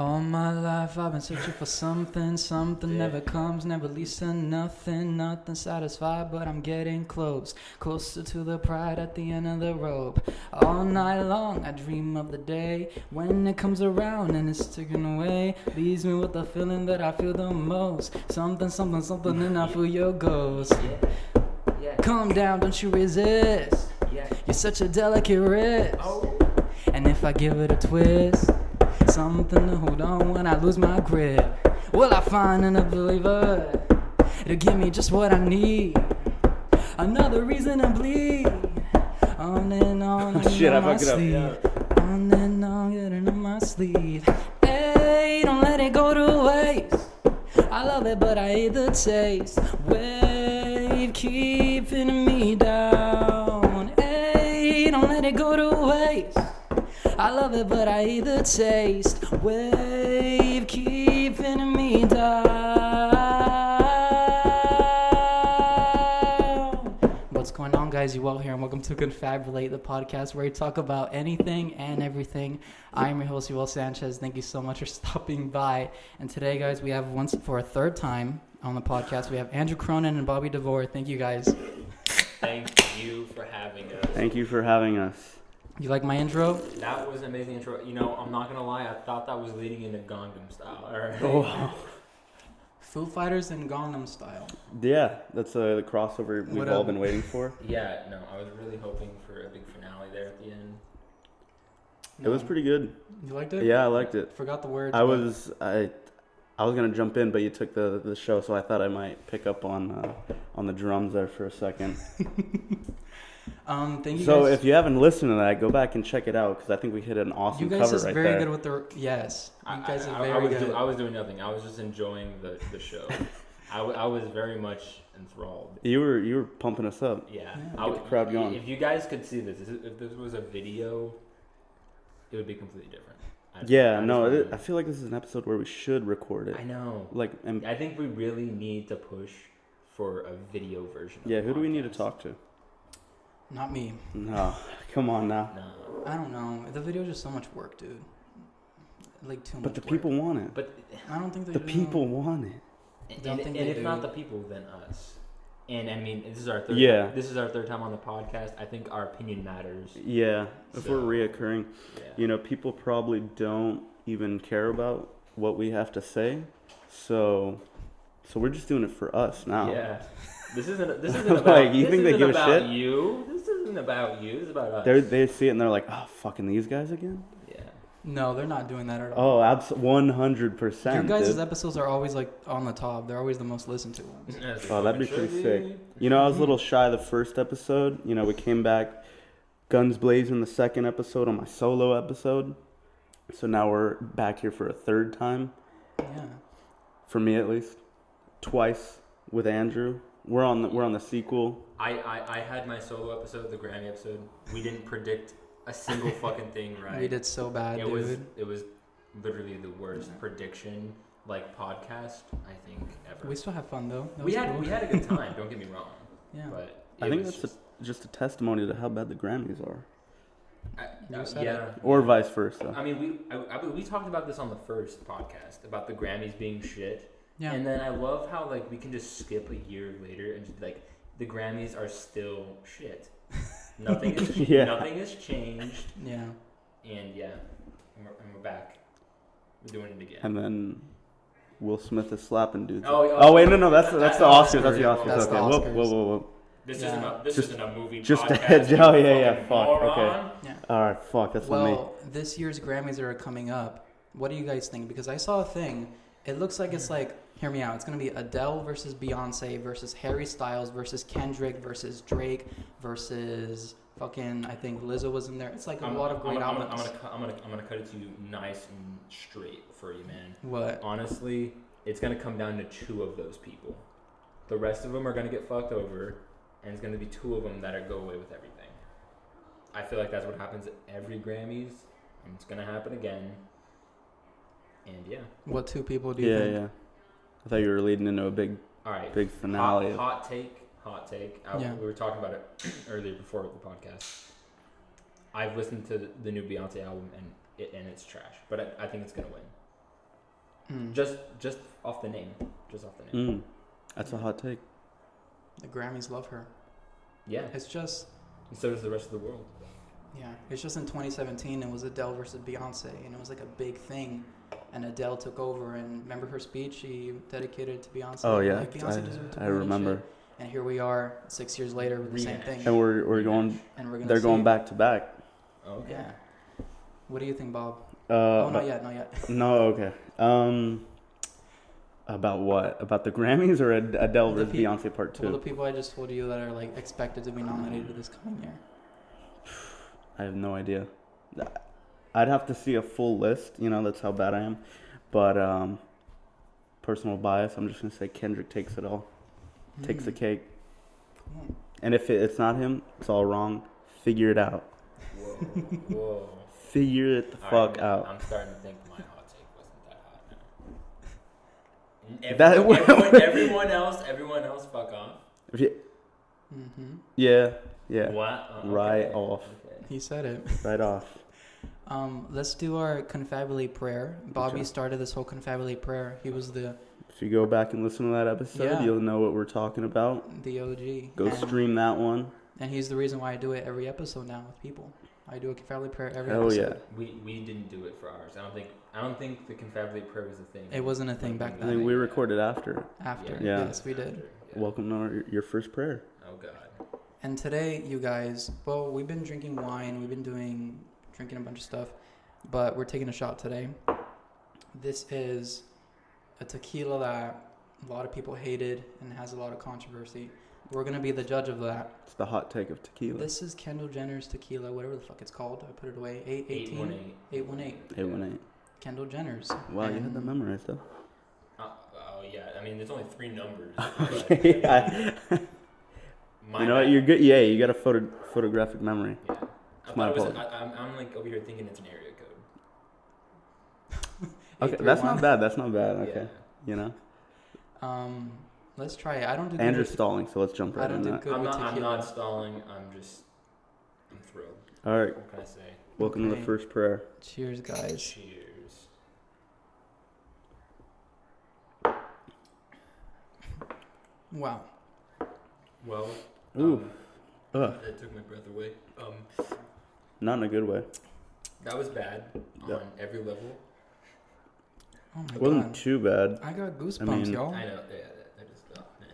All my life I've been searching for something never comes, never leads to nothing satisfied, but I'm getting closer to the pride at the end of the rope. All night long I dream of the day when it comes around and it's taken away, leaves me with the feeling that I feel the most, something, and I feel your ghost. Yeah. Calm down, don't you resist. You're such a delicate wrist. And if I give it a twist, something to hold on when I lose my grip, will I find in a believer to give me just what I need? Another reason to bleed. On and on, Shit, I my fucked it up. sleeve. Yeah. On and on, getting on my sleeve. Hey, don't let it go to waste. I love it, but I hate the taste. Wave keeping me down. Hey, don't let it go to waste. I love it, but I hate the taste. Wave keeping me down. What's going on, guys? You all here, and welcome to Confabulate, the podcast where we talk about anything and everything. I'm your host, Yuval Sanchez. Thank you so much for stopping by. And today, guys, we have once for a third time on the podcast, we have Andrew Cronin and Bobby Devore. Thank you, guys. Thank you for having us. Thank you for having us. You like my intro? That was an amazing intro. You know, I'm not gonna lie, I thought that was leading into Gangnam Style. Right? Oh. Foo Fighters and Gangnam Style. Yeah, that's the crossover we've all been waiting for. Yeah, no, I was really hoping for a big finale there at the end. It was pretty good. You liked it? Yeah, I liked it. Forgot the words. I was gonna jump in, but you took the show, so I thought I might pick up on the drums there for a second. Thank you. So guys. if you haven't listened to that, go back and check it out because I think we hit an awesome cover right there. You guys are very good with the yes. You guys are very good. I was doing nothing. I was just enjoying the show. I was very much enthralled. You were pumping us up. Yeah. Get the crowd going. If you guys could see this, if this was a video, it would be completely different. I feel like this is an episode where we should record it. I know. I think we really need to push for a video version. Yeah, who do we need to talk to? Not me. No, come on now. No. I don't know. The video is just so much work, dude. Like too much. But the people want it. But I don't think they the people want it. And if not the people, then us. And I mean, this is our third. Yeah. This is our third time on the podcast. I think our opinion matters. Yeah, if we're reoccurring, yeah. People probably don't even care about what we have to say, so we're just doing it for us now. Yeah. This isn't about like you think they give a shit? You. This isn't about you. This is about us. They see it and they're like, oh, fucking these guys again. Yeah. No, they're not doing that at all. Oh, 100%. Your guys' episodes are always like on the top. They're always the most listened to ones. Oh, that'd be pretty sick. I was a little shy the first episode. We came back guns blazing the second episode on my solo episode. So now we're back here for a third time. Yeah. For me at least. Twice with Andrew. We're on the sequel. I had my solo episode, the Grammy episode. We didn't predict a single fucking thing right. We did so bad, dude. It was literally the worst prediction podcast I think ever. We still have fun though. We had a good time. Don't get me wrong. Yeah. But I think that's just a testimony to how bad the Grammys are. Yeah. Or vice versa. I mean, we talked about this on the first podcast about the Grammys being shit. Yeah. And then I love how we can just skip a year later and just be like, the Grammys are still shit. Nothing has changed. Yeah. And we're back. We're doing it again. And then Will Smith is slapping dudes. Oh wait, no, that's the Oscars. That's the Oscars. That's okay. the Oscars. Whoa. This isn't a movie just podcast. Fuck. Moron. Okay. Yeah. All right. Fuck. That's on me. Well, this year's Grammys are coming up. What do you guys think? Because I saw a thing. It looks like it's like, hear me out. It's gonna be Adele versus Beyonce versus Harry Styles versus Kendrick versus Drake versus fucking, I think Lizzo was in there. It's like a lot of great albums. I'm gonna cut it to you nice and straight for you, man. What? Honestly, it's gonna come down to two of those people. The rest of them are gonna get fucked over, and it's gonna be two of them that go away with everything. I feel like that's what happens at every Grammys, and it's gonna happen again. And yeah. What two people do you think? Yeah. I thought you were leading into a big finale. Hot take. We were talking about it earlier before the podcast. I've listened to the new Beyonce album and it's trash, but I think it's gonna win. Just off the name. Just off the name. That's a hot take. The Grammys love her. Yeah. It's just. And so does the rest of the world. Yeah, it's just in 2017 it was Adele versus Beyonce, and it was like a big thing. And Adele took over, and remember her speech? She dedicated it to Beyonce. Oh yeah, like, Beyonce deserved to I win remember. And shit. And here we are, 6 years later with the same thing. And we're going. And we're gonna. They're going back to back. Oh, okay. Yeah. What do you think, Bob? Not yet. No, okay. About what? About the Grammys or Adele versus Beyonce Part 2? Well, the people I just told you that are like expected to be nominated this coming year. I have no idea. I'd have to see a full list. That's how bad I am. But personal bias, I'm just gonna say Kendrick takes it all. Takes the cake. Cool. And if it's not him, it's all wrong. Figure it out. Whoa. Figure it the fuck out. I'm starting to think my hot take wasn't that hot now. Everyone else fuck off. Yeah. What? Oh, right okay. off. Okay. He said it. Right off. Let's do our confabulate prayer. Bobby started this whole confabulate prayer. He was the If you go back and listen to that episode, you'll know what we're talking about. OG. Go stream that one. And he's the reason why I do it every episode now with people. I do a confabulate prayer every Hell episode. yeah. We didn't do it for ours. I don't think the confabulate prayer was a thing. It wasn't a thing back I then. think we recorded after. After. Yeah. Yes, we did. Yeah. Welcome to your first prayer. Oh God. And today, you guys, well, we've been drinking wine. We've been drinking a bunch of stuff. But we're taking a shot today. This is a tequila that a lot of people hated and has a lot of controversy. We're going to be the judge of that. It's the hot take of tequila. This is Kendall Jenner's tequila, whatever the fuck it's called. I put it away. 818? 818. 818. Kendall Jenner's. Wow, you had that memorized, though. Oh yeah. I mean, there's only 3 numbers. Okay. You know what? You're good. Yeah, you got a photographic memory. Yeah. My I'm like over here thinking it's an area code. Okay, that's not bad. Okay, Yeah. Let's try it. I don't do good Andrew's with, stalling, so let's jump right I don't in do that. good I'm with not tequila. stalling. I'm thrilled. All right, What can I say? welcome to Okay. the first prayer. Cheers, guys. Cheers. Wow. Well. Ooh. That took my breath away. Not in a good way. That was bad Yeah. on every level. Oh my It wasn't god. too bad. I got goosebumps, I mean- y'all. I know. Yeah, that is man.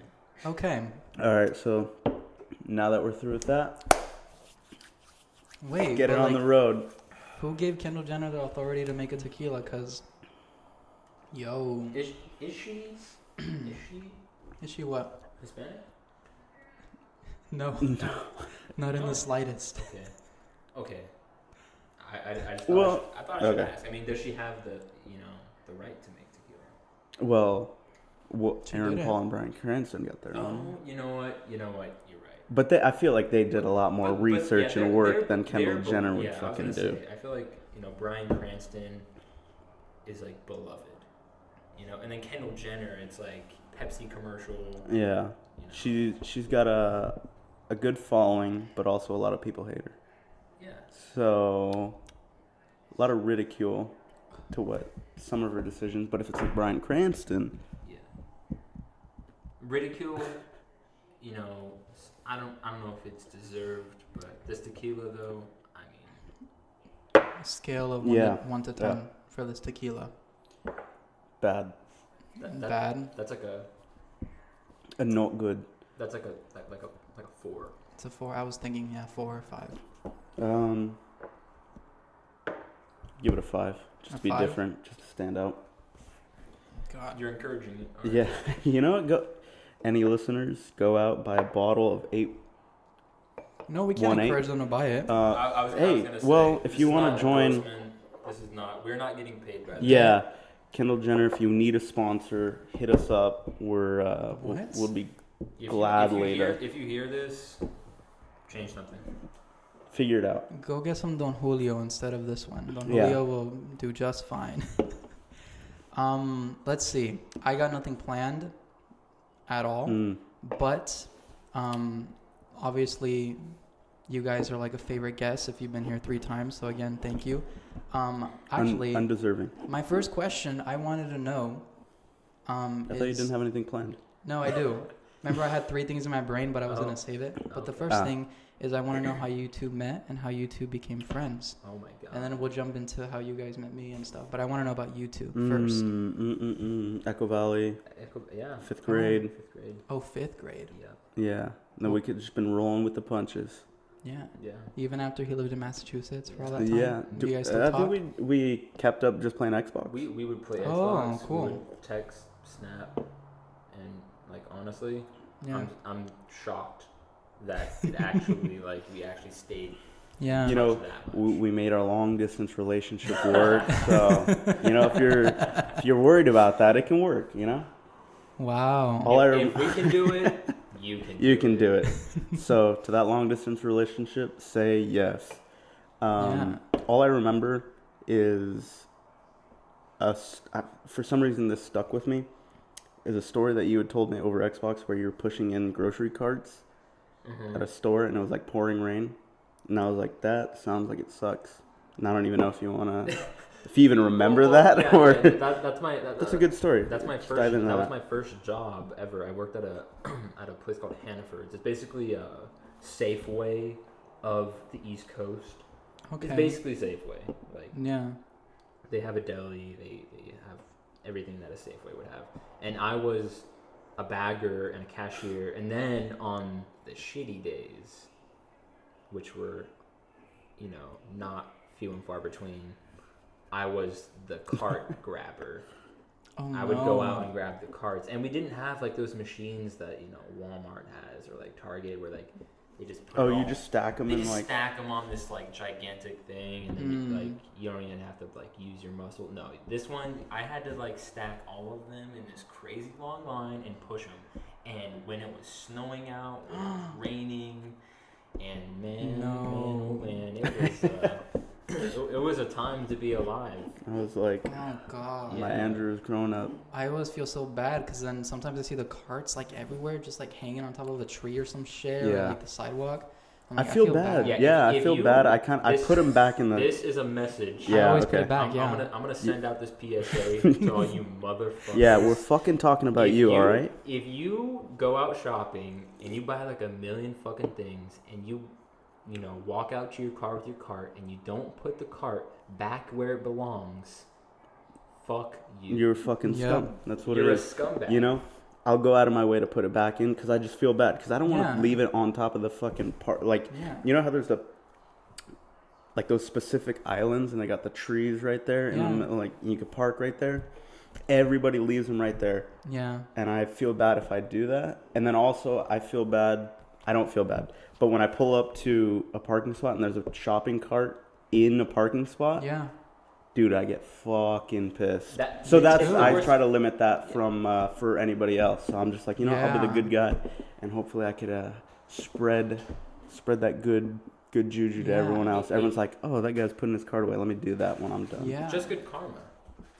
Okay. All right, so now that we're through with that, Wait. get it but, on the road. Who gave Kendall Jenner the authority to make a tequila? Cause, yo, Is she? is she what? Hispanic? No, No. not in No. the slightest. Okay. I just Well, I thought I should okay. ask. I mean, does she have the right to make tequila? Well, She Aaron did it. Paul and Bryan Cranston got their own. Oh, you know what? You're right. But I feel like they did a lot more But research yeah, and work than Kendall they're Jenner would I was fucking gonna do. say, I feel like Bryan Cranston is like beloved, and then Kendall Jenner, it's like Pepsi commercial. Yeah, she's got a good following, but also a lot of people hate her. Yeah. So a lot of ridicule to what some of her decisions. But if it's like Bryan Cranston, Yeah. Ridicule, I don't know if it's deserved, but this tequila though, I mean, Scale of Yeah. 1 to 10 for this tequila. bad, Bad. That's like a not good. that's like a 4. It's a 4. I was thinking 4 or 5. Give it a 5, just A to be 5? different, just to stand out. God. You're encouraging it. aren't Yeah, you? you know what? Go. Any listeners, go out, buy a bottle of 8. No, we can't 1-8. encourage them to buy it. I was Hey, gonna say, well, this if you is want not to an join, endorsement. This is not. We're not getting paid by that. yeah, Kendall Jenner, if you need a sponsor, hit us up. We're What? we'll be If glad you later. If you hear this, change something. Figure it out. Go get some Don Julio instead of this one. Don Yeah. Julio will do just fine. Let's see. I got nothing planned at all, but obviously you guys are like a favorite guest if you've been here 3 times. So again, thank you. Actually, undeserving. my first question I wanted to know. I thought you didn't have anything planned. No, I do. Remember, I had 3 things in my brain, but I was gonna save it. But the first thing is I want to know how you two met and how you two became friends. Oh my god. And then we'll jump into how you guys met me and stuff. But I want to know about you two first. Echo Valley. Yeah. 5th grade. 5th grade. Oh, 5th grade. Yeah. Yeah. No, we could just been rolling with the punches. Yeah. Yeah. Even after he lived in Massachusetts for all that time. Yeah. Do you guys still I talk? think we kept up just playing Xbox. We would play Xbox. Oh, cool. We would text, snap, and like honestly, Yeah. I'm shocked that it actually like we actually stayed. Yeah. You know, we made our long distance relationship work. So, you know, if you're worried about that, it can work, you know? Wow. If we can do it, you can. You can do it. So, to that long distance relationship, say yes. All I remember is for some reason this stuck with me, is a story that you had told me over Xbox where you were pushing in grocery carts at a store and it was like pouring rain. And I was like, that sounds like it sucks. And I don't even know if you want to, if you even remember that. Yeah, or that's a good story. That's my first. That was my first job ever. I worked at a place called Hannaford's. It's basically a Safeway of the East Coast. Okay. It's basically Safeway. Like Yeah. they have a deli. They have everything that a Safeway would have. And I was a bagger and a cashier. And then on the shitty days, which were, you know, not few and far between, I was the cart grabber. Oh, I would go out and grab the carts, and we didn't have like those machines that, you know, Walmart has or like Target where like they just put you just stack them in like stack them on this like gigantic thing, and then you don't even have to like use your muscle. No, this one I had to like stack all of them in this crazy long line and push them. And when it was snowing out, it was raining, and man, it was a time to be alive. I was like, oh god, my Andrew's growing up. I always feel so bad because then sometimes I see the carts like everywhere, just like hanging on top of a tree or some shit, or like the sidewalk. I feel bad. Yeah, I feel bad. I put them back in the. This is a message. I always put it back. I'm gonna send out this PSA to all you motherfuckers. Yeah, we're fucking talking about you, all right? If you go out shopping and you buy like a million fucking things and you know, walk out to your car with your cart and you don't put the cart back where it belongs, fuck you. You're a fucking scum. That's what it is. You're a scumbag. You know? I'll go out of my way to put it back in because I just feel bad because I don't want to leave it on top of the fucking part. Like, you know how there's like those specific islands and they got the trees right there and like you could park right there. Everybody leaves them right there. Yeah. And I feel bad if I do that. And then also I feel bad. I don't feel bad. But when I pull up to a parking spot and there's a shopping cart in a parking spot. Yeah. Dude, I get fucking pissed. I try to limit that from for anybody else. So I'm just like, you know, I'll be the good guy, and hopefully I could spread that good juju to everyone else. Everyone's like, oh, that guy's putting his cart away. Let me do that when I'm done. Yeah, just good karma.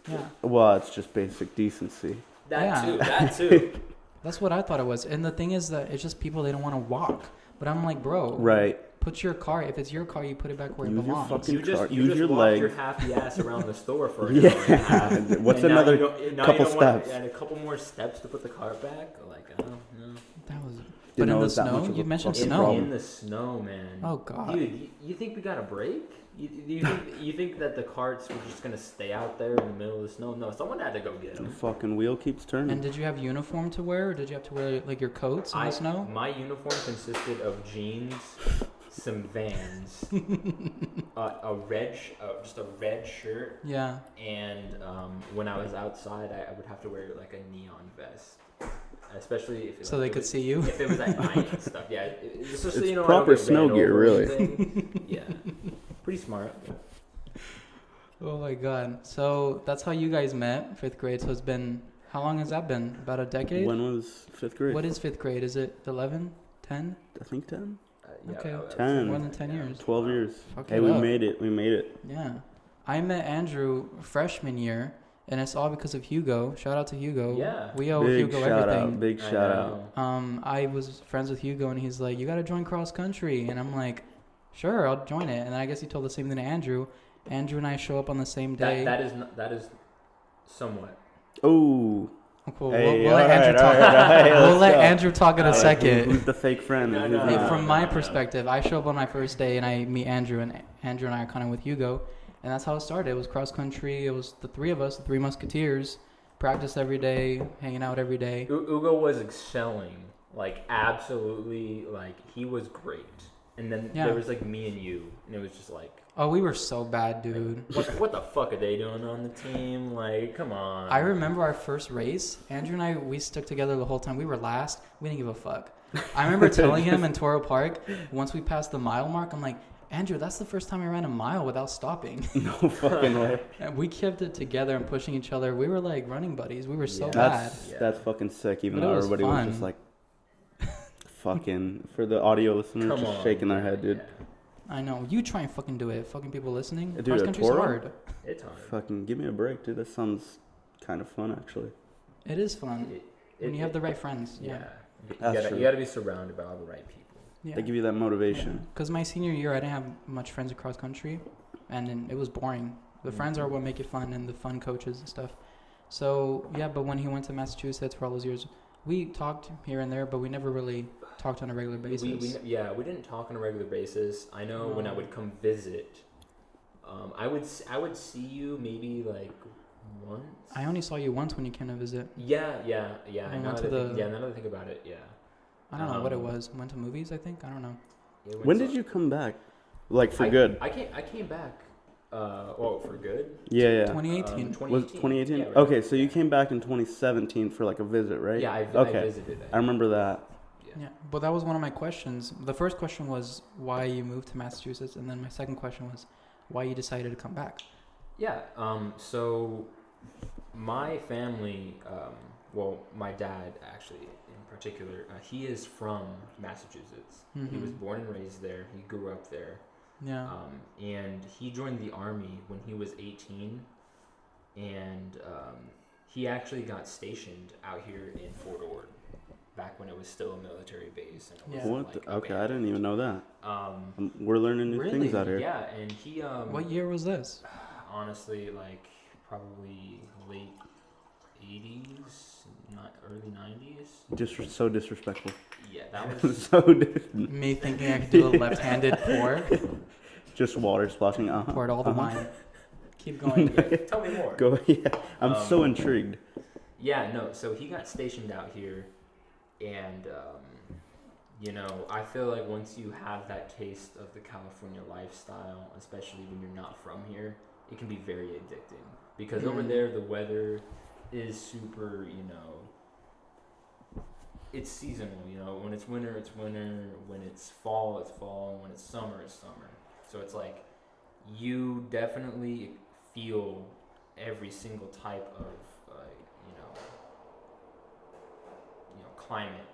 Yeah. Well, it's just basic decency. That too. That's what I thought it was. And the thing is that it's just people, they don't want to walk. But I'm like, bro. Right. Put your car. If it's your car, you put it back where it belongs. You just your walked leg. your happy ass around the store for an hour and a half. What's another couple steps? And a couple more steps to put the car back. Like, I don't know. That was. But in the snow, you mentioned snow. In the snow, man. Oh god. Dude, you think we got a break? You think that the carts were just gonna stay out there in the middle of the snow? No, someone had to go get them. The fucking wheel keeps turning. And did you have uniform to wear, or did you have to wear like your coats in the snow? My uniform consisted of jeans, some Vans, just a red shirt. Yeah. And when I was outside, I would have to wear like a neon vest. Especially if they could see you. If it was at night and stuff, yeah. It's just, it's proper snow gear, really. Yeah, pretty smart. Oh my god! So that's how you guys met, 5th grade. So it's been, how long has that been? About a decade. When was 5th grade? What is 5th grade? Is it 11, 10? I think 10. Okay, 10. More than 10 years. 12 years. Hey, we made it. We made it. Yeah, I met Andrew freshman year. And it's all because of Hugo. Shout out to Hugo. Yeah. We owe Hugo everything. Big shout out. I was friends with Hugo, and he's like, you got to join cross country. And I'm like, sure, I'll join it. And then I guess he told the same thing to Andrew. Andrew and I show up on the same day. That is somewhat. Oh. Cool. Hey, we'll let Andrew talk. We'll let Andrew talk in a second. Who's the fake friend? From my perspective, I show up on my first day and I meet Andrew, and Andrew and I are kind of with Hugo, and that's how it started. It was cross country. It was the three of us, the Three Musketeers, practice every day, hanging out every day. Hugo was excelling, like absolutely, like he was great. And then there was like me and you, and it was just like, oh, we were so bad, dude. What the fuck are they doing on the team? Like, come on. I remember our first race. Andrew and I, we stuck together the whole time. We were last. We didn't give a fuck. I remember telling him in Toro Park, once we passed the mile mark, I'm like, Andrew, that's the first time I ran a mile without stopping. No fucking way. And we kept it together and pushing each other. We were like running buddies. We were so bad. That's fucking sick, even But though it was everybody fun. was just like, fucking, for the audio listeners, just shaking their head, dude. Yeah. I know. You try and fucking do it. Fucking people listening. Dude, Cross a country's Toro? hard. It's hard. Fucking give me a break, dude. That sounds kind of fun, actually. It is fun. When you have the right friends. Yeah. You gotta be surrounded by all the right people. Yeah. They give you that motivation. Because my senior year, I didn't have much friends across country, and then it was boring. The friends are what make it fun, and the fun coaches and stuff. So, yeah, but when he went to Massachusetts for all those years, we talked here and there, but we never really talked on a regular basis. We didn't talk on a regular basis. I know when I would come visit, I would see you maybe like once. I only saw you once when you came to visit. Yeah. I Now went that to I think about it, yeah. I don't know what it was. Went to movies, I think. I don't know. When did you come back? Like, for good? I came back, for good? Yeah. 2018. 2018. Was it 2018? Yeah, right. Okay, so you came back in 2017 for like a visit, right? Yeah, I okay. visited that. I remember that. Yeah, but that was one of my questions. The first question was why you moved to Massachusetts, and then my second question was why you decided to come back. Yeah, so my family, my dad actually in particular, he is from Massachusetts. Mm-hmm. He was born and raised there. He grew up there. Yeah. And he joined the Army when he was 18, and he actually got stationed out here in Fort Ord back when it was still a military base. And it was What? Okay, I didn't even know that. Um, We're learning new things out here. Yeah, and he... what year was this? Honestly, like, probably late 80s, not early 90s. Just so disrespectful. Yeah, that was... So disrespectful. Me thinking I could do a left-handed pour. Just water splashing. Poured all the wine. Keep going. Yeah, tell me more. Go. Yeah, I'm so intrigued. Yeah, no, so he got stationed out here, and, I feel like once you have that taste of the California lifestyle, especially when you're not from here, it can be very addicting. Because over there, the weather is super, it's seasonal, When it's winter, it's winter. When it's fall, it's fall. And when it's summer, it's summer. So it's like you definitely feel every single type of, climate.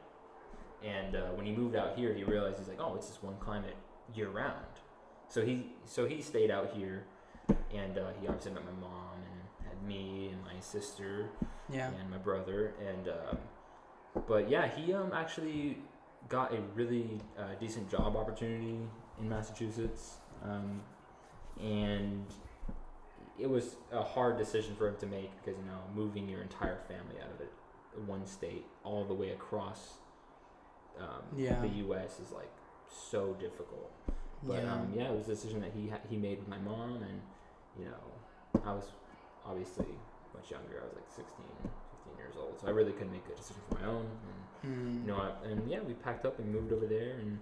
And when he moved out here, he realized he's like, oh, it's just one climate year round. So he stayed out here, and he obviously met my mom and had me and my sister and my brother. And but yeah, he actually got a really decent job opportunity in Massachusetts, and it was a hard decision for him to make because moving your entire family out of it, one state all the way across the U.S. is like so difficult. But it was a decision that he made with my mom, and I was obviously much younger. I was like 16 years old, so I really couldn't make a decision for my own. And we packed up and moved over there. And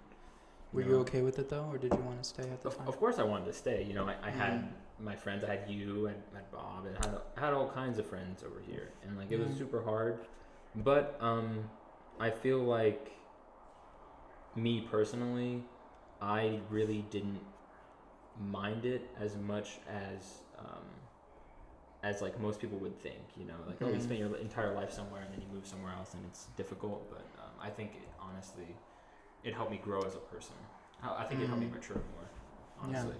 were you okay with it though, or did you want to stay at the time? Of course, I wanted to stay. I had my friends. I had you, I had Bob, and I had all kinds of friends over here, and like it was super hard. But I feel like me personally, I really didn't mind it as much as like most people would think. Oh, you spend your entire life somewhere and then you move somewhere else and it's difficult. But I think it helped me grow as a person. I think it helped me mature more, honestly.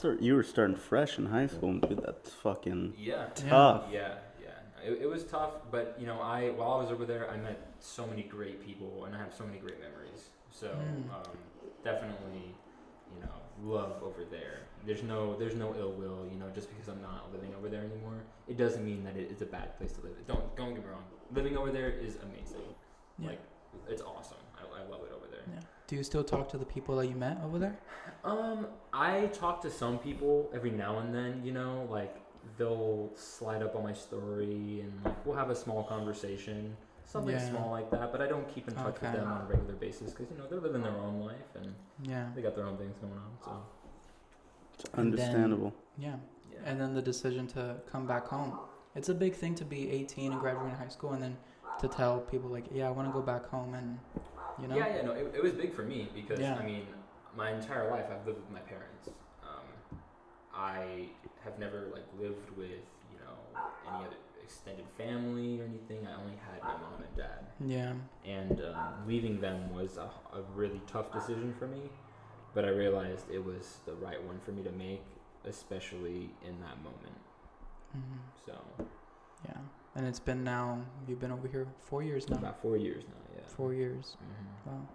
So. You were starting fresh in high school, dude. That's fucking tough. Yeah. It was tough, but while I was over there, I met so many great people, and I have so many great memories. So definitely, love over there. There's no ill will, just because I'm not living over there anymore. It doesn't mean that it's a bad place to live. Don't get me wrong. Living over there is amazing. Yeah. Like, it's awesome. I love it over there. Yeah. Do you still talk to the people that you met over there? I talk to some people every now and then, like they'll slide up on my story and like we'll have a small conversation, something small like that, but I don't keep in touch with them on a regular basis because, they're living their own life and they got their own things going on, so. It's understandable. Yeah. And then the decision to come back home. It's a big thing to be 18 and graduate high school and then to tell people like, I want to go back home and, Yeah, no, it was big for me because, my entire life I've lived with my parents. I have never, lived with, any other extended family or anything. I only had my mom and dad. Yeah. And leaving them was a really tough decision for me, but I realized it was the right one for me to make, especially in that moment. Mm-hmm. So. Yeah. And it's been you've been over here 4 years now. About 4 years now, yeah. 4 years. Mm-hmm. Wow.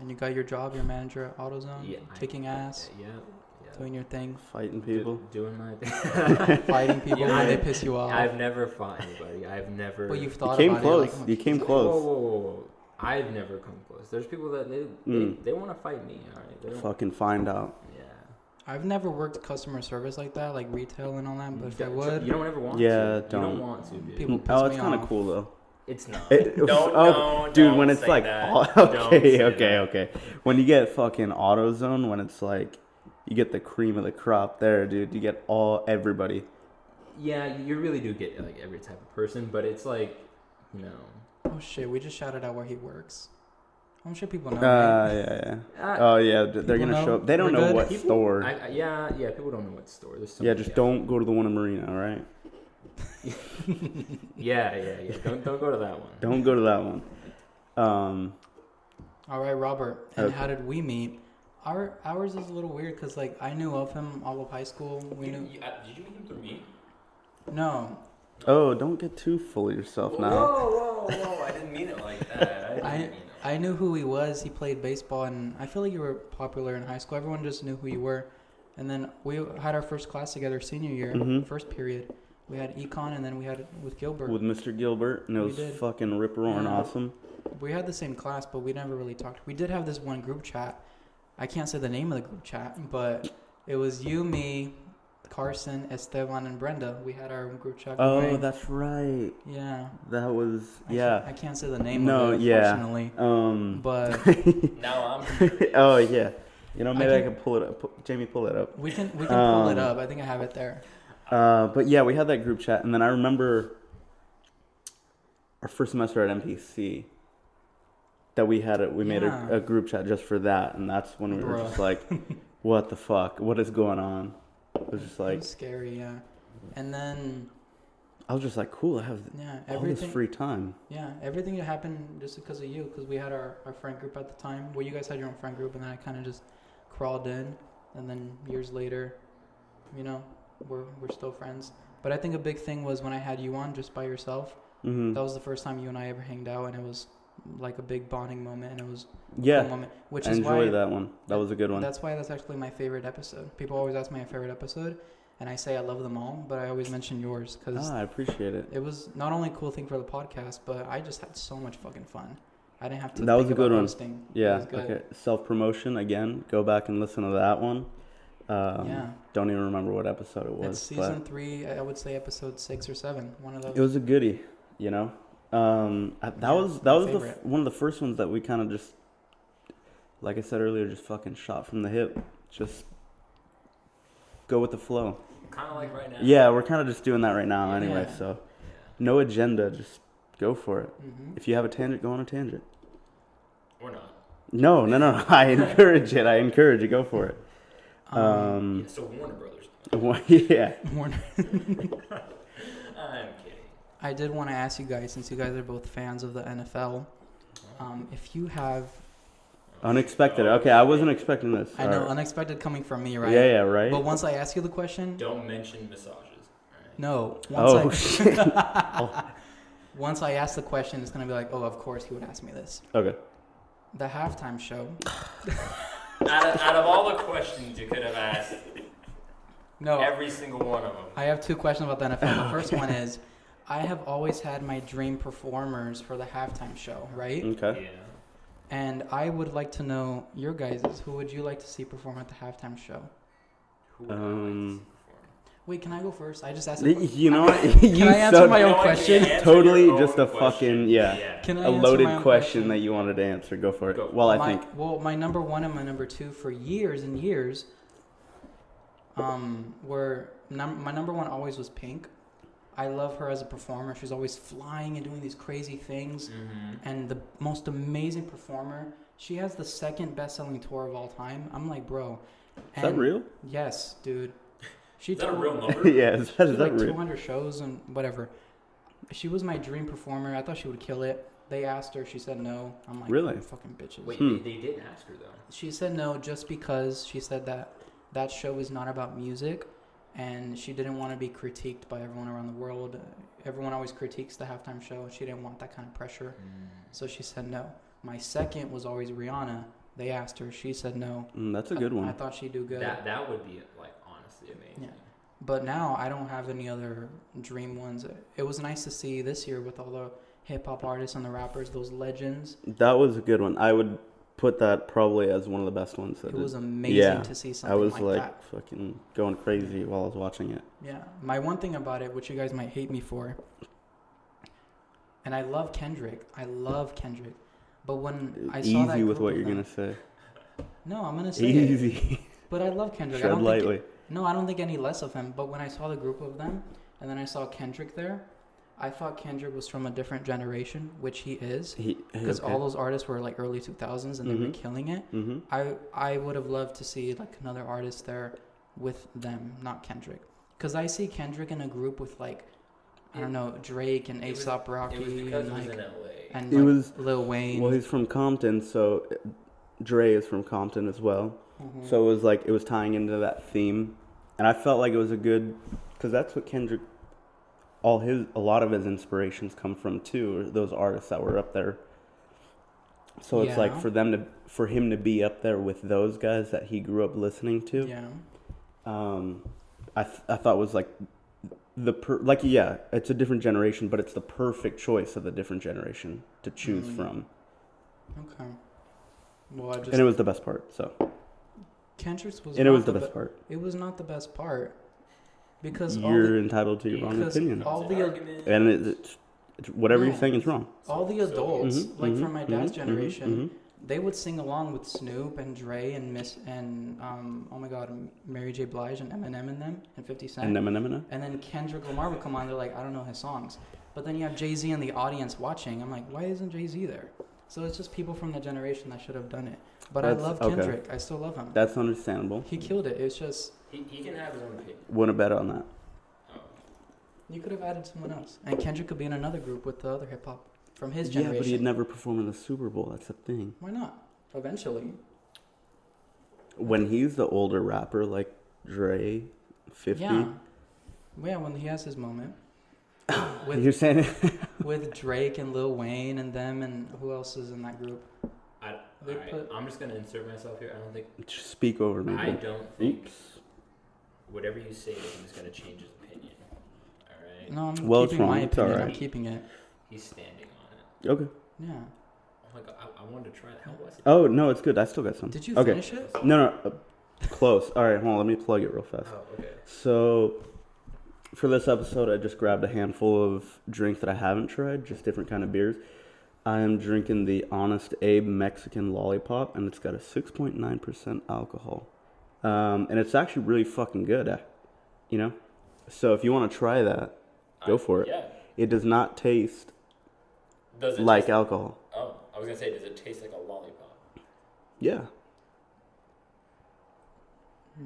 And you got your job, your manager at AutoZone, kicking ass. Yeah. Doing your thing. Fighting people. Doing my thing. Fighting people when they piss you off. I've never fought anybody. I've never. But you've thought about it. You came close. Whoa. I've never come close. There's people that they want to fight me. All right. Fucking find out. Yeah. I've never worked customer service like that, like retail and all that. But if I would, you don't ever want to. Yeah, You don't want to, dude. People piss me off. It's kind of cool though. It's not. Dude, don't when it's say like, that. okay. When you get fucking AutoZone, when it's like, you get the cream of the crop there, dude. You get everybody. Yeah, you really do get every type of person, but it's like, Oh shit, we just shouted out where he works. I'm sure people know. Yeah. Oh yeah, they're gonna show up. They don't know what store. Yeah, people don't know what store. There's so just don't go to the one in Marina, all right? Yeah. Don't go to that one. Don't go to that one. All right, Robert. And how did we meet? Ours is a little weird because I knew of him all of high school. Did you meet him through me? No. Oh, don't get too full of yourself now. Whoa! I didn't mean it like that. I knew who he was. He played baseball, and I feel like you were popular in high school. Everyone just knew who you were. And then we had our first class together senior year, first period. We had econ, and then we had it with Gilbert. With Mr. Gilbert, and it was fucking rip-roaring awesome. We had the same class, but we never really talked. We did have this one group chat. I can't say the name of the group chat, but it was you, me, Carson, Esteban, and Brenda. We had our group chat. Oh, that's right. Yeah. That was, I can't say the name of it, unfortunately. But now I'm oh, yeah. Maybe I can pull it up. Jamie, pull it up. We can pull it up. I think I have it there. But yeah, we had that group chat, and then I remember our first semester at MPC that we made a group chat just for that, and that's when we were just like, what the fuck? What is going on? It was just like... It was scary, yeah. And then... I was just like, cool, I have all this free time. Yeah, everything happened just because of you, because we had our friend group at the time. Well, you guys had your own friend group, and then I kind of just crawled in, and then years later, we're still friends. But I think a big thing was when I had you on just by yourself. Mm-hmm. That was the first time you and I ever hanged out, and it was like a big bonding moment, and it was a cool moment. Which is why that one. That was a good one. That's why that's actually my favorite episode. People always ask me my favorite episode, and I say I love them all, but I always mention yours because I appreciate it. It was not only a cool thing for the podcast, but I just had so much fucking fun. I didn't have to. That was a good one. Hosting. Yeah. Okay. Self promotion again. Go back and listen to that one. Don't even remember what episode it was. It's season 3. I would say episode 6 or 7. One of those. It was a goodie. That was one of the first ones that we kind of just, like I said earlier, just fucking shot from the hip. Just go with the flow. Kind of like right now. Yeah, we're kind of just doing that right now anyway. So no agenda, just go for it. Mm-hmm. If you have a tangent, go on a tangent. Or not. No. I encourage it. I encourage it. Go for it. So Warner Brothers. Yeah. Warner. I'm kidding. I did want to ask you guys, since you guys are both fans of the NFL, if you have... Unexpected. Okay, I wasn't expecting this. I know, unexpected coming from me, right? Yeah, right. But once I ask you the question... Don't mention massages. All right. No. Shit. Once I ask the question, it's going to be like, oh, of course he would ask me this. Okay. the halftime show. Out of all the questions you could have asked, No, every single one of them. I have 2 questions about the NFL. The first one is, I have always had my dream performers for the halftime show, right? Okay. Yeah. And I would like to know your guys'. Who would you like to see perform at the halftime show? Who would I like to see perform? Wait, can I go first? I just asked. You know what? Can I answer my own question? Totally just a fucking, Can I a answer loaded my own question that you wanted to answer. Go for it. Go. Well, I my, think. Well, my number 1 and my number 2 for years and years. Were my number 1 always was Pink. I love her as a performer. She's always flying and doing these crazy things, and the most amazing performer. She has the 2nd best-selling tour of all time. I'm like, bro. Is that real? Yes, dude. She Is that a told- real number? Yeah, is that like real? 200 shows and whatever. She was my dream performer. I thought she would kill it. They asked her. She said no. I'm like, Really? fucking bitches. Wait, they did ask her though. She said no just because she said that show is not about music, and she didn't want to be critiqued by everyone around the world. Everyone always critiques the halftime show. She didn't want that kind of pressure, so she said no. My 2nd was always Rihanna. They asked her. She said no. That's a good one. I thought she'd do good. That would be like honestly amazing. Yeah. But now I don't have any other dream ones. It was nice to see this year with all the hip hop artists and the rappers, those legends. That was a good one. I would put that probably as one of the best ones. It was amazing to see something I was like that. fucking going crazy while I was watching it. Yeah. My one thing about it, which you guys might hate me for, and I love Kendrick. But when I saw that Easy with group what of you're them- gonna say. No, I'm gonna say it. Easy. But I love Kendrick. Tread lightly. I don't think any less of him. But when I saw the group of them, and then I saw Kendrick there, I thought Kendrick was from a different generation, which he is. Because all those artists were like early 2000s and they were killing it. I would have loved to see like another artist there with them, not Kendrick. Because I see Kendrick in a group with like, I don't know, Drake and A$AP Rocky. It was because and it was like, in LA. and It like was- Lil Wayne. Well, he's from Compton, so Dre is from Compton as well. Mhm. So it was tying into that theme, and I felt like it was a good, because that's what Kendrick, a lot of his inspirations come from too, or those artists that were up there. So it's like Yeah. for him to be up there with those guys that he grew up listening to. Yeah. I thought was like it's a different generation, but it's the perfect choice of the different generation to choose from. Okay. Well, And it was the best part. So. Kendrick's was. And it not was the best part. It was not the best part because You're entitled to your own opinion, all the and it's whatever you're saying is wrong. all the adults, like from my dad's mhm, generation, they would sing along with Snoop and Dre and oh my God, Mary J. Blige and Eminem and them and 50 Cent. And then Kendrick Lamar would come on. They're like, I don't know his songs. But then you have Jay-Z in the audience watching. I'm like, why isn't Jay-Z there? So it's just people from the generation that should have done it. But I love Kendrick. I still love him. That's understandable. He killed it. It's just He can have his own opinion. Wouldn't bet on that. you could have added someone else, and Kendrick could be in another group with the other hip hop from his Yeah, generation. but he'd never perform in the Super Bowl. That's the thing. Why not? Eventually. When he's the older rapper like Dre, 50. Yeah, when he has his moment. You're saying it? With Drake and Lil Wayne and them, and who else is in that group? I'm just gonna insert myself here. I don't think. Just speak over me. I don't think. Oops. Whatever you say to him is gonna change his opinion. All right. No, I'm Well, it's keeping my wrong. It's opinion. alright. I'm keeping it. He's standing on it. Okay. Yeah. Oh my God, I wanted to try that. How was it? Oh, no, it's good. I still got some. Did you okay. finish it? No. Close. All right, hold on. Let me plug it real fast. Oh, okay. So, for this episode, I just grabbed a handful of drinks that I haven't tried, just different kind of beers. I am drinking the Honest Abe Mexican Lollipop, and it's got a 6.9% alcohol. And it's actually really fucking good, you know? So if you want to try that, go for it. Yeah. It does not taste Does it like taste, alcohol. Oh, I was gonna say, does it taste like a lollipop? Yeah.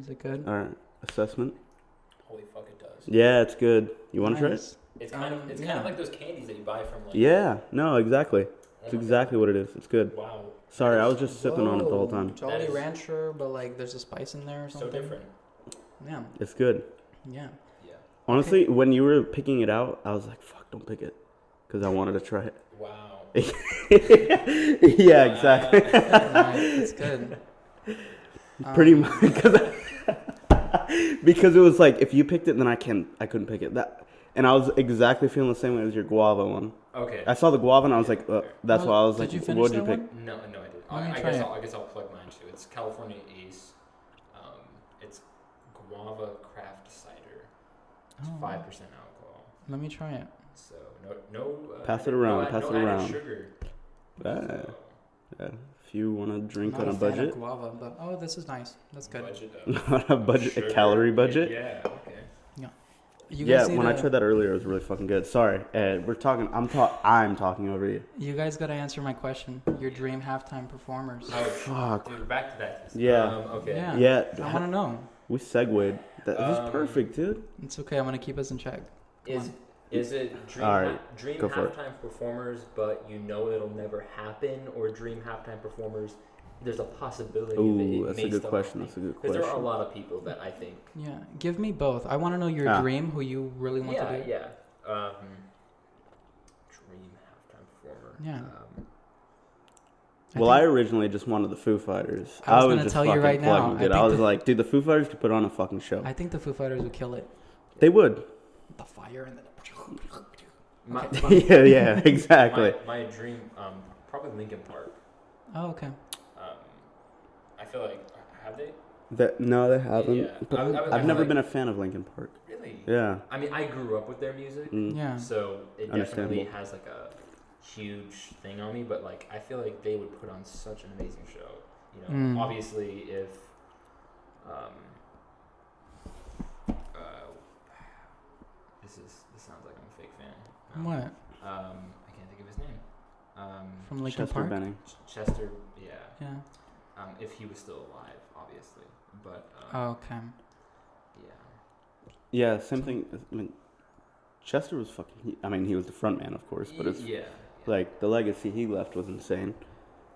Is it good? All right. Assessment. Holy fuck, it does. Yeah, it's good. You want to try it? Nice. It's kind yeah. of like those candies that you buy from like. Yeah. No, exactly. It's exactly what it is. It's good. Wow. Sorry, I was just sipping on it the whole time. Jolly That is- Rancher, but like there's a spice in there or So something. different. Yeah. It's good. Yeah. Yeah. Honestly, when you were picking it out, I was like, fuck, don't pick it. Because I wanted to try it. Wow. Yeah, exactly. That's good. Pretty much because it was like if you picked it, then I couldn't pick it. And I was exactly feeling the same way as your guava one. Okay. I saw the guava and I was like, that's why I was like, did you finish what'd you that pick? one? No, I didn't. Let me I try guess it. I guess I'll plug mine too. It's California Ace. It's guava craft cider. It's 5% alcohol. Let me try it. So no. Pass it around. No, pass no it added around. Sugar. Yeah. If you want to drink Not on a fan of budget, guava, but this is nice. That's good. Budget on a budget, sugar. a calorie budget. Yeah. Okay. You Yeah, guys need when I to- tried that earlier, it was really fucking good. Sorry, we're talking. I'm talking over you. You guys gotta answer my question. Your dream halftime performers. Oh Fuck. dude, back to that. Yeah. Okay. Yeah. I Yeah, want to know. we segued. That was perfect, dude. It's okay. I'm gonna keep us in check. Come on. Is it dream All right, dream go for it. halftime performers, but you know it'll never happen, or dream halftime performers? There's a possibility that Ooh, it that's may a good still question. happen. That's a good Because there are a question. lot of people that I think. Yeah, give me both. I want to know your dream, who you really want to do. Yeah. Dream halftime performer. Yeah. Well, I originally just wanted the Foo Fighters. I was gonna just tell you fucking right now, plugging I it. think I was the- like, dude, the Foo Fighters could put on a fucking show. I think the Foo Fighters would kill it. They would. The fire and the. My, yeah, exactly. My dream, probably Linkin Park. Oh, okay. I feel like have they? No, they haven't. Yeah. But I I've never like- been a fan of Linkin Park. Really? Yeah. I mean, I grew up with their music. Yeah. So it definitely Understandable. has like a huge thing on me, but like I feel like they would put on such an amazing show. You know, obviously if this sounds like I'm a fake fan. What? I can't think of his name. From Linkin Chester Park? Benning. Chester, yeah. Yeah. If he was still alive, obviously, but Okay. yeah. Yeah, same thing. I mean, Chester was fucking. I mean, he was the front man, of course, but it's like the legacy he left was insane,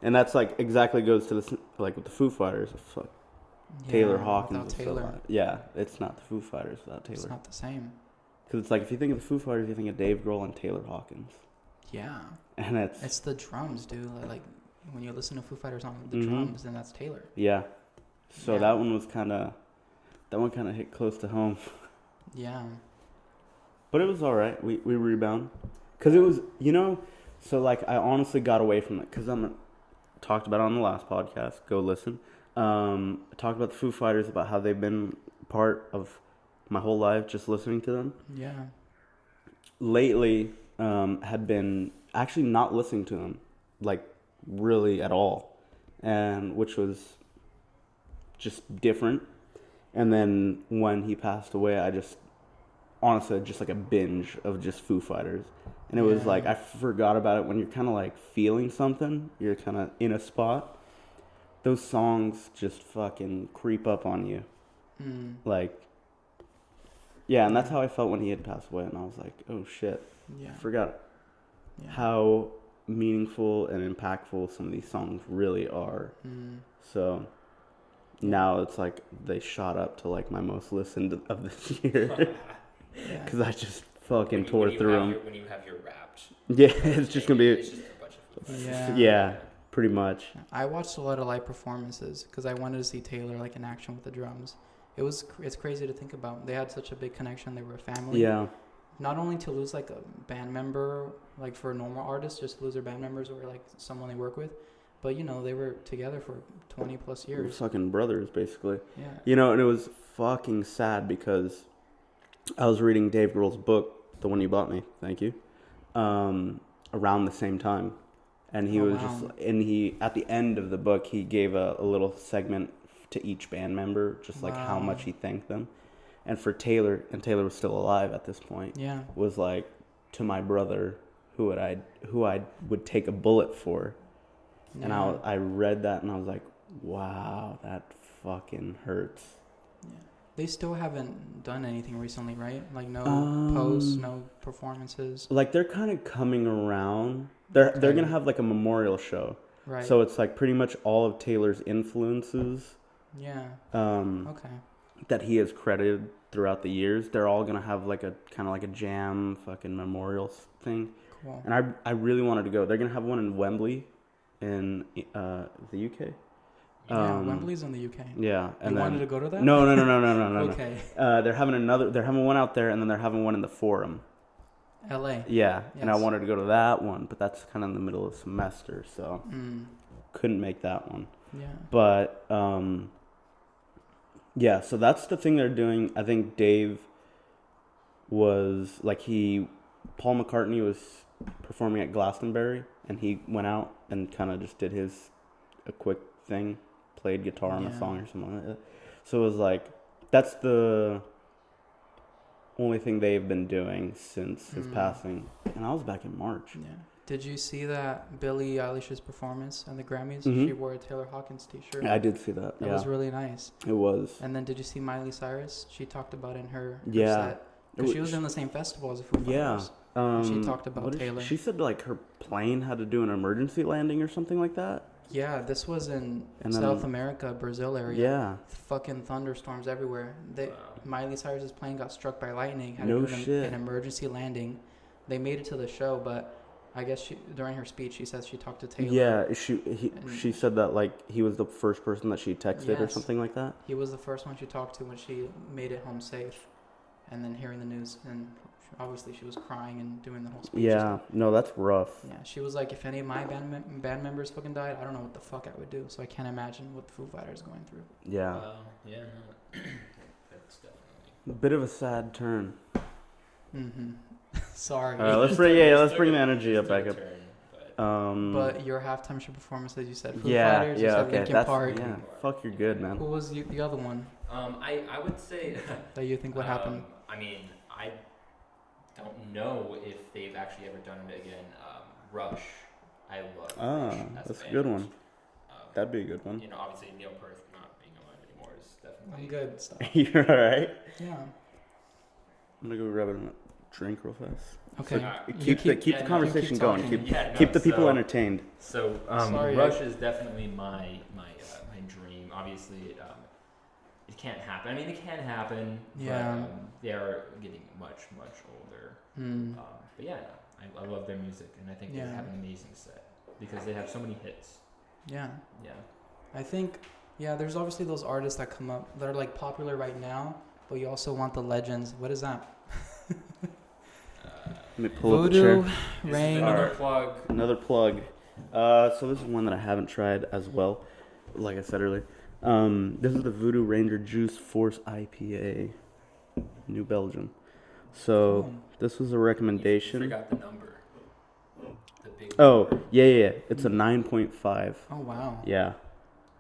and that's like exactly goes to the like with the Foo Fighters. Fuck, Taylor Hawkins. Without was so Taylor, alive. Yeah, it's not the Foo Fighters without it's Taylor. not the same. Because it's like if you think of the Foo Fighters, you think of Dave Grohl and Taylor Hawkins, Yeah. and It's the drums, dude. Like when you listen to Foo Fighters on the Mhm. drums, then that's Taylor. yeah. So Yeah. that one was that one kind of hit close to home. Yeah. But it was all right. We rebound. Because it was, so like I honestly got away from it. Because talked about it on the last podcast. Go listen. I talked about the Foo Fighters, about how they've been part of my whole life, just listening to them. Yeah. Lately, had been actually not listening to them, like really at all. And which was just different. And then when he passed away, I just honestly just like a binge of just Foo Fighters, and it was Yeah. like I forgot about it when you're kind of like feeling something, you're kind of in a spot. Those songs just fucking creep up on you, like yeah, and that's how I felt when he had passed away, and I was like, oh shit, Yeah. forgot Yeah. how meaningful and impactful some of these songs really are. So now it's like they shot up to like my most listened of this year. Yeah. Because I just fucking tore through them. When you have your Wrapped. Yeah, it's just going to It's just a bunch of Foo Fighters. Yeah. Yeah, pretty much. I watched a lot of live performances because I wanted to see Taylor like in action with the drums. It's crazy to think about. They had such a big connection. They were a family. Yeah. Not only to lose like a band member, like for a normal artist, just to lose their band members or like someone they work with, but they were together for 20 plus We're years. fucking brothers, basically. Yeah. And it was fucking sad because I was reading Dave Grohl's book, the one you bought me, thank you, around the same time. And he was just, and he, at the end of the book, he gave a little segment to each band member, just like how much he thanked them. And for Taylor, and Taylor was still alive at this point, was like, to my brother, who I would take a bullet for. Yeah. And I read that and I was like, wow, that fucking hurts. Yeah. They still haven't done anything recently, right? Like no posts, no performances. Like they're kind of coming around. They're gonna have like a memorial show. Right. So it's like pretty much all of Taylor's influences. Yeah. Um, Okay. that he has credited throughout the years, they're all gonna have like a kind of like a jam fucking memorial thing. Cool. And I really wanted to go. They're gonna have one in Wembley, in the UK. Yeah, Wembley's in the UK. Yeah, and you then, wanted to go to that? No. Okay. They're having one out there, and then they're having one in the Forum. L.A. Yeah, Yes. and I wanted to go to that one, but that's kind of in the middle of the semester, so couldn't make that one. Yeah. But yeah, so that's the thing they're doing. I think Dave was like Paul McCartney was performing at Glastonbury, and he went out and kind of just did a quick thing, played guitar on a song or something like that. So it was like that's the only thing they've been doing since his passing, and I was back in March. Yeah. Did you see that Billie Eilish's performance at the Grammys? Mm-hmm. She wore a Taylor Hawkins t-shirt. I did see that. That was really nice. It was. And then did you see Miley Cyrus? She talked about in her set. Because she was in the same festival as the Foo Fighters. She talked about Taylor. She said like her plane had to do an emergency landing or something like that. Yeah, this was in South America, Brazil area. Yeah. Fucking thunderstorms everywhere. Miley Cyrus's plane got struck by lightning. Had No to do shit. an emergency landing. They made it to the show, but I guess during her speech, she says she talked to Taylor. Yeah, she said that like he was the first person that she texted or something like that. He was the first one she talked to when she made it home safe, and then hearing the news, and obviously she was crying and doing the whole speech. Yeah, no, that's rough. Yeah, she was like, if any of my band members fucking died, I don't know what the fuck I would do. So I can't imagine what the Foo Fighters are going through. Yeah. Yeah, no. That's definitely A bit of a sad turn. Mm-hmm. Sorry. Let's bring the energy up back up. But your halftime show performances, you said Foo yeah, Fighters, you yeah, said okay, Linkin that's Park. yeah. Fuck, you're good, man. Who was the other one I would say that you think would happen? I mean, I don't know if they've actually ever done it again. Rush, I love. Rush as that's a band. good one. That'd be a good one. You know, obviously Neil Peart not being alive anymore is definitely I'm good. Stop. You're alright. Yeah. I'm gonna go grab a drink real fast. Okay. So keep the conversation going. talking. Keep the people entertained. So Sorry, Rush is definitely my dream. Obviously, it can't happen. I mean, it can happen. Yeah. But, they are getting much older. But yeah, I love their music, and I think they have an amazing set because they have so many hits. Yeah. Yeah. I think, there's obviously those artists that come up that are like popular right now, but you also want the legends. What is that? Let me pull up the chair. Rain. Another plug. Another plug. So this is one that I haven't tried as well. Like I said earlier, this is the Voodoo Ranger Juice Force IPA, New Belgium. So this was a recommendation. You forgot the number. The big number. Yeah. It's a 9.5. Oh wow. Yeah,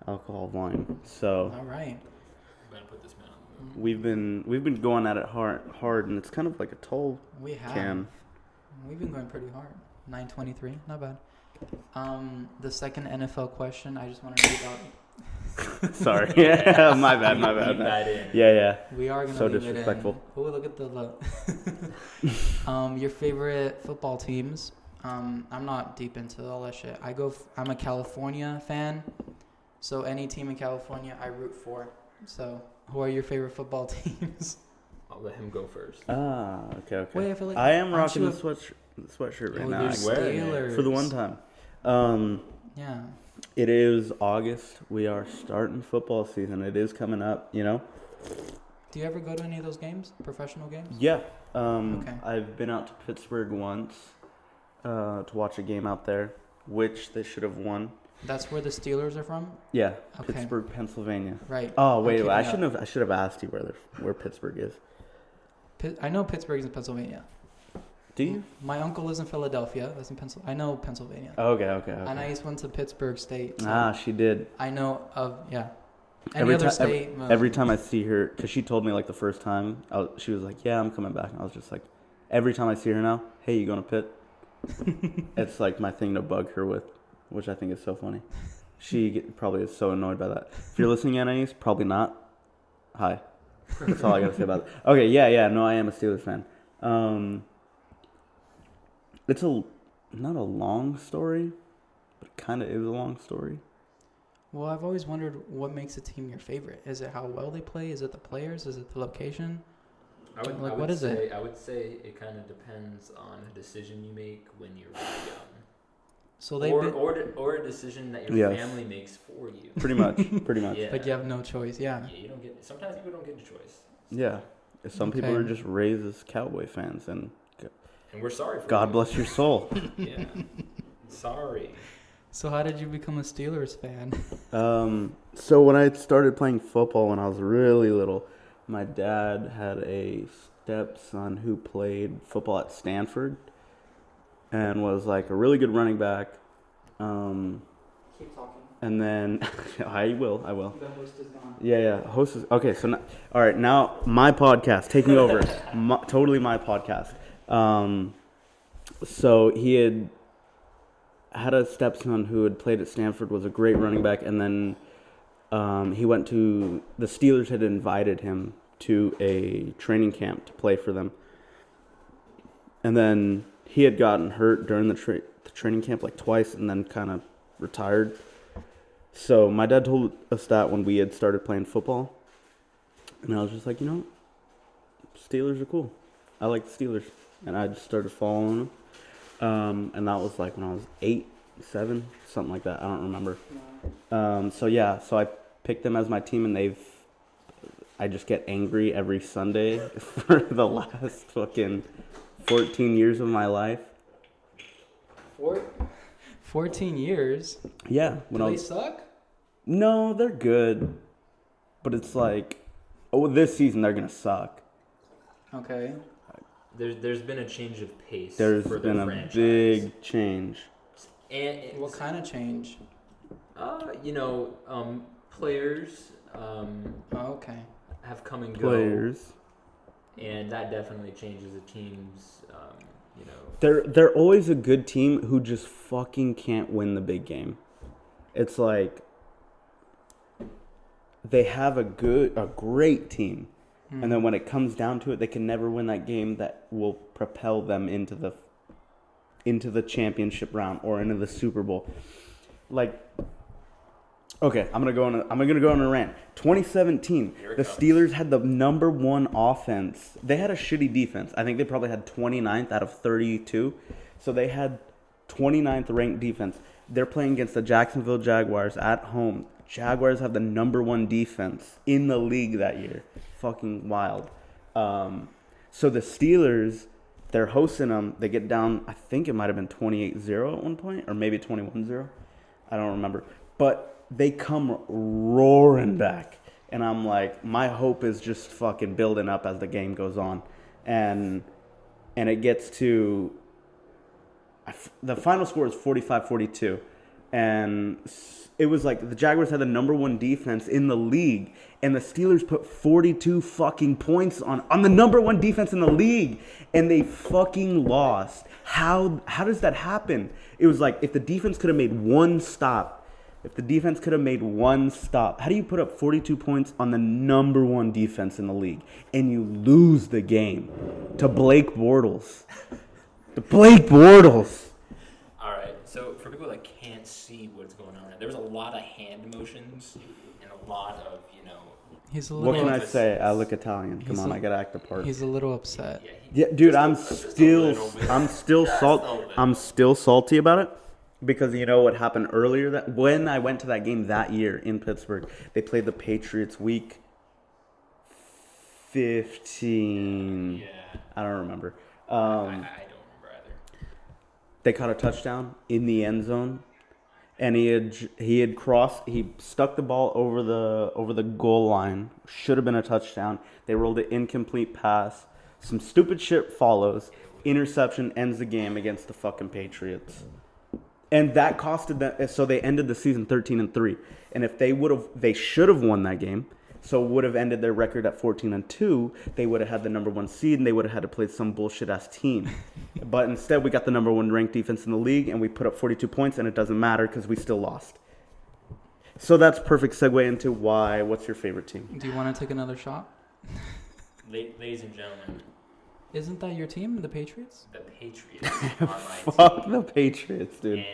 alcohol volume. So. All right. I'm gonna put this man on the moon. We've been going at it hard, and it's kind of like a tall can. We've been going pretty hard. 9:23, not bad. The second NFL question, I just want to read out. Sorry, yeah, my bad. Leave that in. Yeah. We are gonna so leave disrespectful. It in. Oh, look at the look. Your favorite football teams? I'm not deep into all that shit. I'm a California fan, so any team in California I root for. So, who are your favorite football teams? I'll let him go first. Okay. Wait, I feel like I am rocking the sweatshirt right now. Steelers. For the one time. Yeah. It is August. We are starting football season. It is coming up, you know. Do you ever go to any of those games, professional games? Yeah. Okay. I've been out to Pittsburgh once to watch a game out there, which they should have won. That's where the Steelers are from? Yeah, Okay. Pittsburgh, Pennsylvania. Right. Oh wait, I I should have asked you where Pittsburgh is. I know Pittsburgh is in Pennsylvania. Do you? My uncle lives in Philadelphia. That's in Pennsylvania. I know Pennsylvania. Okay. And I used went to Pittsburgh State. So she did. I know of Any Every other ti- state? Every time I see her, because she told me like the first time, she was like, "Yeah, I'm coming back," and I was just like, every time I see her now, "Hey, you going to Pitt?" It's like my thing to bug her with, which I think is so funny. She probably is so annoyed by that. If you're listening, Anais, probably not. Hi. That's all I gotta say about it. Okay, yeah. No, I am a Steelers fan. It's not a long story, but it kind of is a long story. Well, I've always wondered what makes a team your favorite. Is it how well they play? Is it the players? Is it the location? What is it? I would say it kind of depends on a decision you make when you're really young. So or a decision that your family makes for you. Pretty much. Yeah. Like you have no choice. Yeah. Yeah, you don't get. Sometimes people don't get a choice. Yeah. Some people are just raised as Cowboy fans, and we're sorry for God you. bless your soul. Yeah. Sorry. So how did you become a Steelers fan? So when I started playing football when I was really little, my dad had a stepson who played football at Stanford and was like a really good running back. Keep talking. And then I will. The host is gone. Yeah. Host is okay. So now, all right, now my podcast taking over. Totally my podcast. So he had a stepson who had played at Stanford, was a great running back, and then he went to the Steelers had invited him to a training camp to play for them, and then he had gotten hurt during the training camp like twice, and then kind of retired. So my dad told us that when we had started playing football, and I was just like, Steelers are cool. I like the Steelers, and I just started following them. And that was like when I was 8, 7, something like that. I don't remember. So I picked them as my team, and I just get angry every Sunday for the last fucking 14 years of my life. 14 years? Yeah. Do they suck? No, they're good. But it's like, this season they're going to suck. Okay. There's been a change of pace. There's for been the a franchise. big change. And what kind of change? Players okay. have come and Players. go. And that definitely changes the team's, They're always a good team who just fucking can't win the big game. It's like they have a great team. And then when it comes down to it, they can never win that game that will propel them into the championship round or into the Super Bowl. Like, okay, I'm gonna go on a rant. 2017, the Steelers had the number 1 offense. They had a shitty defense. I think they probably had 29th out of 32. So they had 29th ranked defense. They're playing against the Jacksonville Jaguars at home. Jaguars have the number 1 defense in the league that year. Fucking wild. So the Steelers, they're hosting them. They get down, I think it might have been 28-0 at one point, or maybe 21-0. I don't remember. But they come roaring back. And I'm like, my hope is just fucking building up as the game goes on. And it gets to, the final score is 45-42. And it was like the Jaguars had the number 1 defense in the league, and the Steelers put 42 fucking points on the number 1 defense in the league, and they fucking lost. How does that happen? It was like if the defense could have made one stop, how do you put up 42 points on the number 1 defense in the league and you lose the game to Blake Bortles? All right, so for people that can't see what's going on, there was a lot of hand motions and a lot of, He's a little. What can I say? I look Italian. Come on, I gotta act the part. He's a little upset. Yeah, dude, I'm still salty about it because you know what happened earlier that when I went to that game that year in Pittsburgh, they played the Patriots week 15. Yeah. I don't remember. I don't remember either. They caught a touchdown in the end zone, and he stuck the ball over the goal line. Should have been a touchdown. They rolled an incomplete pass. Some stupid shit follows. Interception ends the game against the fucking Patriots. And that costed them, so they ended the season 13-3. And if they should have won that game. So would have ended their record at 14-2. They would have had the number 1 seed, and they would have had to play some bullshit ass team. But instead, we got the number 1 ranked defense in the league, and we put up 42 points, and it doesn't matter because we still lost. So that's perfect segue into why. What's your favorite team? Do you want to take another shot? Ladies and gentlemen, isn't that your team, the Patriots? the Patriots are my Fuck team. the Patriots, dude. And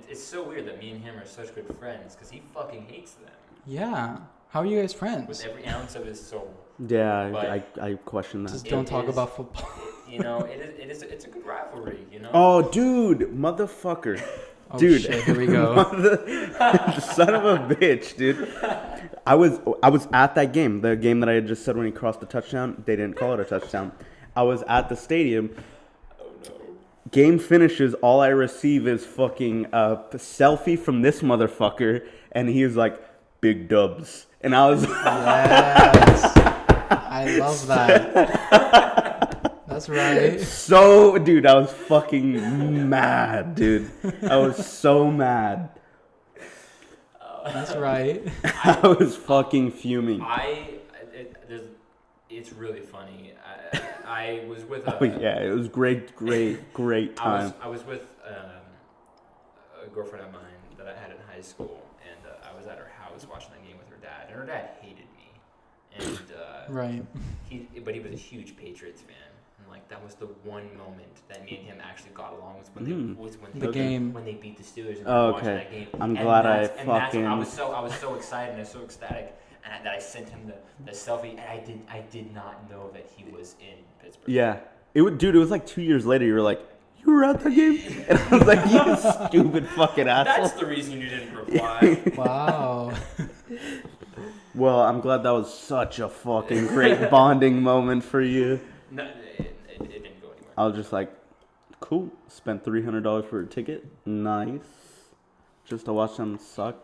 it's so weird that me and him are such good friends because he fucking hates them Yeah. How are you guys friends? with every ounce of his soul. Yeah, But I question that. Just don't It talk is- about football. You know, it's a good rivalry. You know. Oh, dude, motherfucker. Oh, Dude, shit, here we go. Son of a bitch, dude. I was at that game, the game that I had just said when he crossed the touchdown. They didn't call it a touchdown. I was at the stadium. Oh no. Game finishes. All I receive is fucking selfie from this motherfucker, and he was like, "Big dubs," and I was. Yes. I love that. That's right. So, dude, I was fucking mad, dude. I was so mad. That's right. I was fucking fuming. It's really funny. I was with Oh, yeah, it was great time. I was with a girlfriend of mine that I had in high school, and I was at her house watching that game with her dad, and her dad hated me, and Right. but he was a huge Patriots fan. And like that was the one moment that me and him actually got along was when The game. when they beat the Steelers and Oh, we were watching okay. that game. I'm And glad that's- I and that's fucking- I was so excited and I was so ecstatic and that I sent him the selfie and I did not know that he was in Pittsburgh. Yeah. Dude, it was like 2 years later. You were like, "You were at that game?" And I was like, "You stupid fucking asshole." That's the reason you didn't reply. Wow. Well, I'm glad that was such a fucking great bonding moment for you. No, it didn't go anywhere. I was just like, cool. Spent $300 for a ticket. Nice. Just to watch them suck.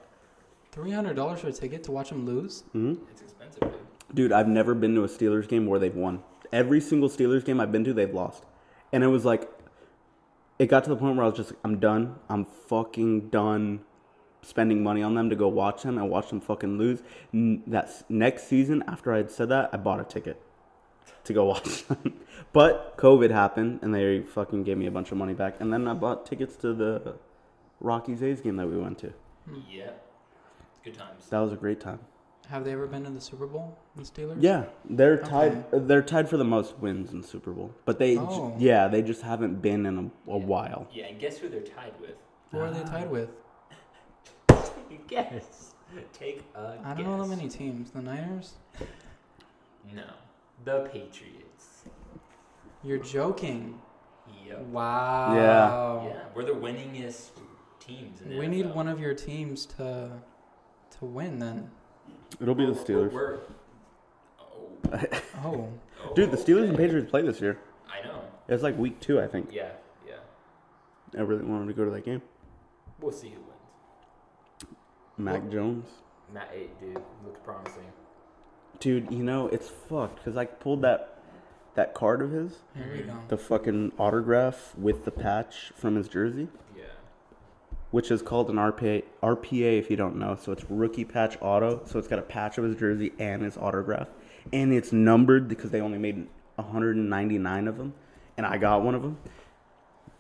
$300 for a ticket to watch them lose? Mm-hmm. It's expensive, dude. Dude, I've never been to a Steelers game where they've won. Every single Steelers game I've been to, they've lost. And it was like, it got to the point where I was just like, I'm done. I'm fucking done spending money on them to go watch them and watch them fucking lose. That next season, after I had said that, I bought a ticket to go watch them. But COVID happened, and they fucking gave me a bunch of money back. And then I bought tickets to the Rockies-A's game that we went to. Yeah. Good times. That was a great time. Have they ever been to the Super Bowl, the Steelers? Yeah, they're tied. Okay. They're tied for the most wins in the Super Bowl, but they just haven't been in a while. Yeah, and guess who they're tied with? Who are they tied with? Guess. Take a I don't know that many teams. The Niners? No. The Patriots. You're joking. Yep. Wow. Yeah, we're the winningest teams in the We NFL. need one of your teams to win then. It'll be the Steelers. Oh. Dude, the Steelers and Patriots play this year. I know. It's like week 2, I think. Yeah. I really wanted to go to that game. We'll see who wins. Mac Jones. Matt 8, dude. Looks promising. Dude, it's fucked because I pulled that card of his, Here we go. the fucking autograph with the patch from his jersey, Yeah. which is called an RPA if you don't know. So it's rookie patch auto. So it's got a patch of his jersey and his autograph. And it's numbered because they only made 199 of them. And I got one of them.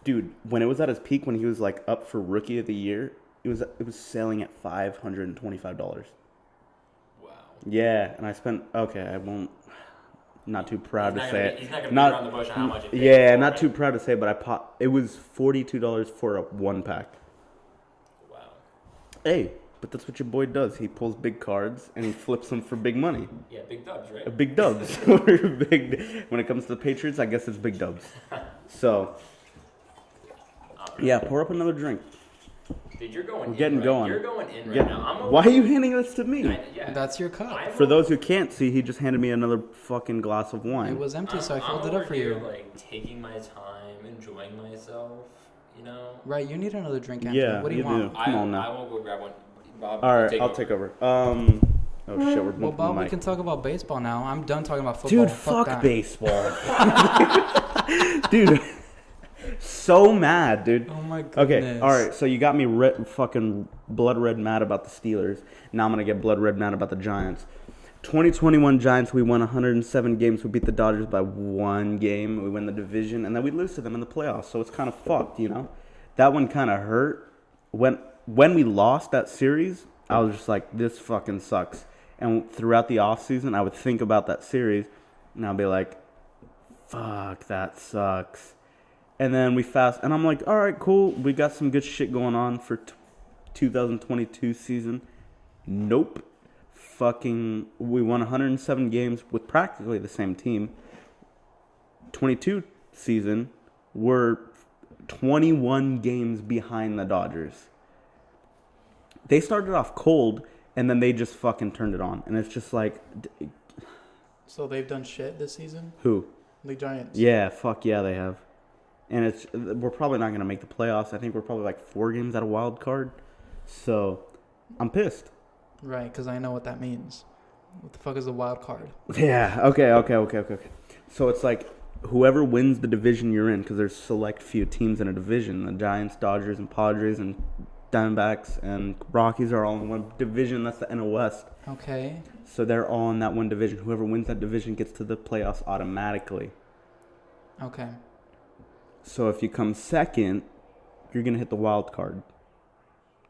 Dude, when it was at his peak, when he was like up for rookie of the year, it was selling at $525. Wow. Yeah, and I spent, I won't, not too proud to say it. He's not going to beat around the bush on how much it pays Yeah, for not it. too proud to say, but it was $42 for a 1-pack. Wow. Hey, but that's what your boy does. He pulls big cards and he flips them for big money. Yeah, big dubs, right? Big dubs. When it comes to the Patriots, I guess it's big dubs. So, yeah, pour up another drink. Dude, you're going We're getting going. You're going in right Yeah. now. Why are you handing this to me? Yeah. That's your cup. For those who can't see, he just handed me another fucking glass of wine. It was empty, so I filled it I'm up for over you. here, like taking my time, enjoying myself. You know. Right, you need another drink, Anthony. Yeah, What do you you want? do. Come on now. I won't go grab one. Bob, All right, I'll over. take over. Oh shit, we're Well, bumping Bob, the we mic. can talk about baseball now. I'm done talking about football. Dude, fuck that. baseball. Dude, so mad, dude. Oh my goodness. Okay, all right. So you got me fucking blood red mad about the Steelers. Now I'm gonna get blood red mad about the Giants. 2021 Giants. We won 107 games. We beat the Dodgers by 1 game. We win the division, and then we lose to them in the playoffs. So it's kind of fucked, That one kind of hurt. When we lost that series, I was just like, this fucking sucks. And throughout the offseason, I would think about that series, and I'll be like, fuck, that sucks. And then and I'm like, all right, cool. We got some good shit going on for 2022 season. Nope. We won 107 games with practically the same team. 22 season, we're 21 games behind the Dodgers. They started off cold, and then they just fucking turned it on. And it's just like... So they've done shit this season? Who? The Giants. Yeah, fuck yeah, they have. And we're probably not going to make the playoffs. I think we're probably like 4 games out of wild card. So, I'm pissed. Right, because I know what that means. What the fuck is a wild card? Yeah, okay. So it's like whoever wins the division you're in, because there's select few teams in a division. The Giants, Dodgers, and Padres, and Diamondbacks, and Rockies are all in one division. That's the NL West. Okay. So they're all in that one division. Whoever wins that division gets to the playoffs automatically. Okay. So if you come second, you're going to hit the wild card,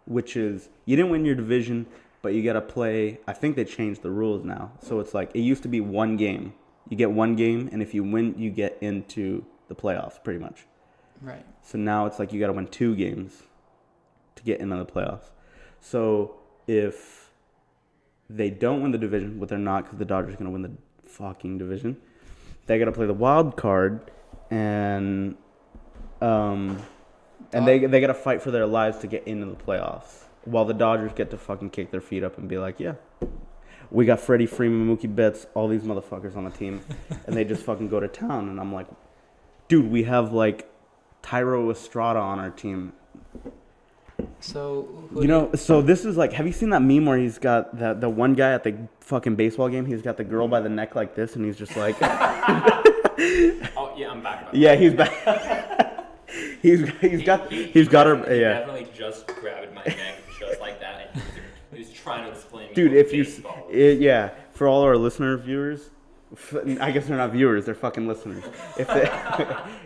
which is you didn't win your division, but you got to play. I think they changed the rules now. So it's like it used to be one game. You get one game, and if you win, you get into the playoffs pretty much. Right. So now it's like you got to win 2 games to get into the playoffs. So if they don't win the division, what they're not, because the Dodgers are going to win the fucking division, they got to play the wild card, and they got to fight for their lives to get into the playoffs, while the Dodgers get to fucking kick their feet up and be like, yeah, we got Freddie Freeman, Mookie Betts, all these motherfuckers on the team, and they just fucking go to town. And I'm like, dude, we have like Tyro Estrada on our team. So so this is like, have you seen that meme where he's got the one guy at the fucking baseball game? He's got the girl by the neck like this, and he's just like, oh yeah, I'm back. Yeah, he's back. he's got her. Yeah. Definitely just grabbed my neck just like that. And he was trying to explain. Dude, if you, for all our listener viewers, I guess they're not viewers, they're fucking listeners.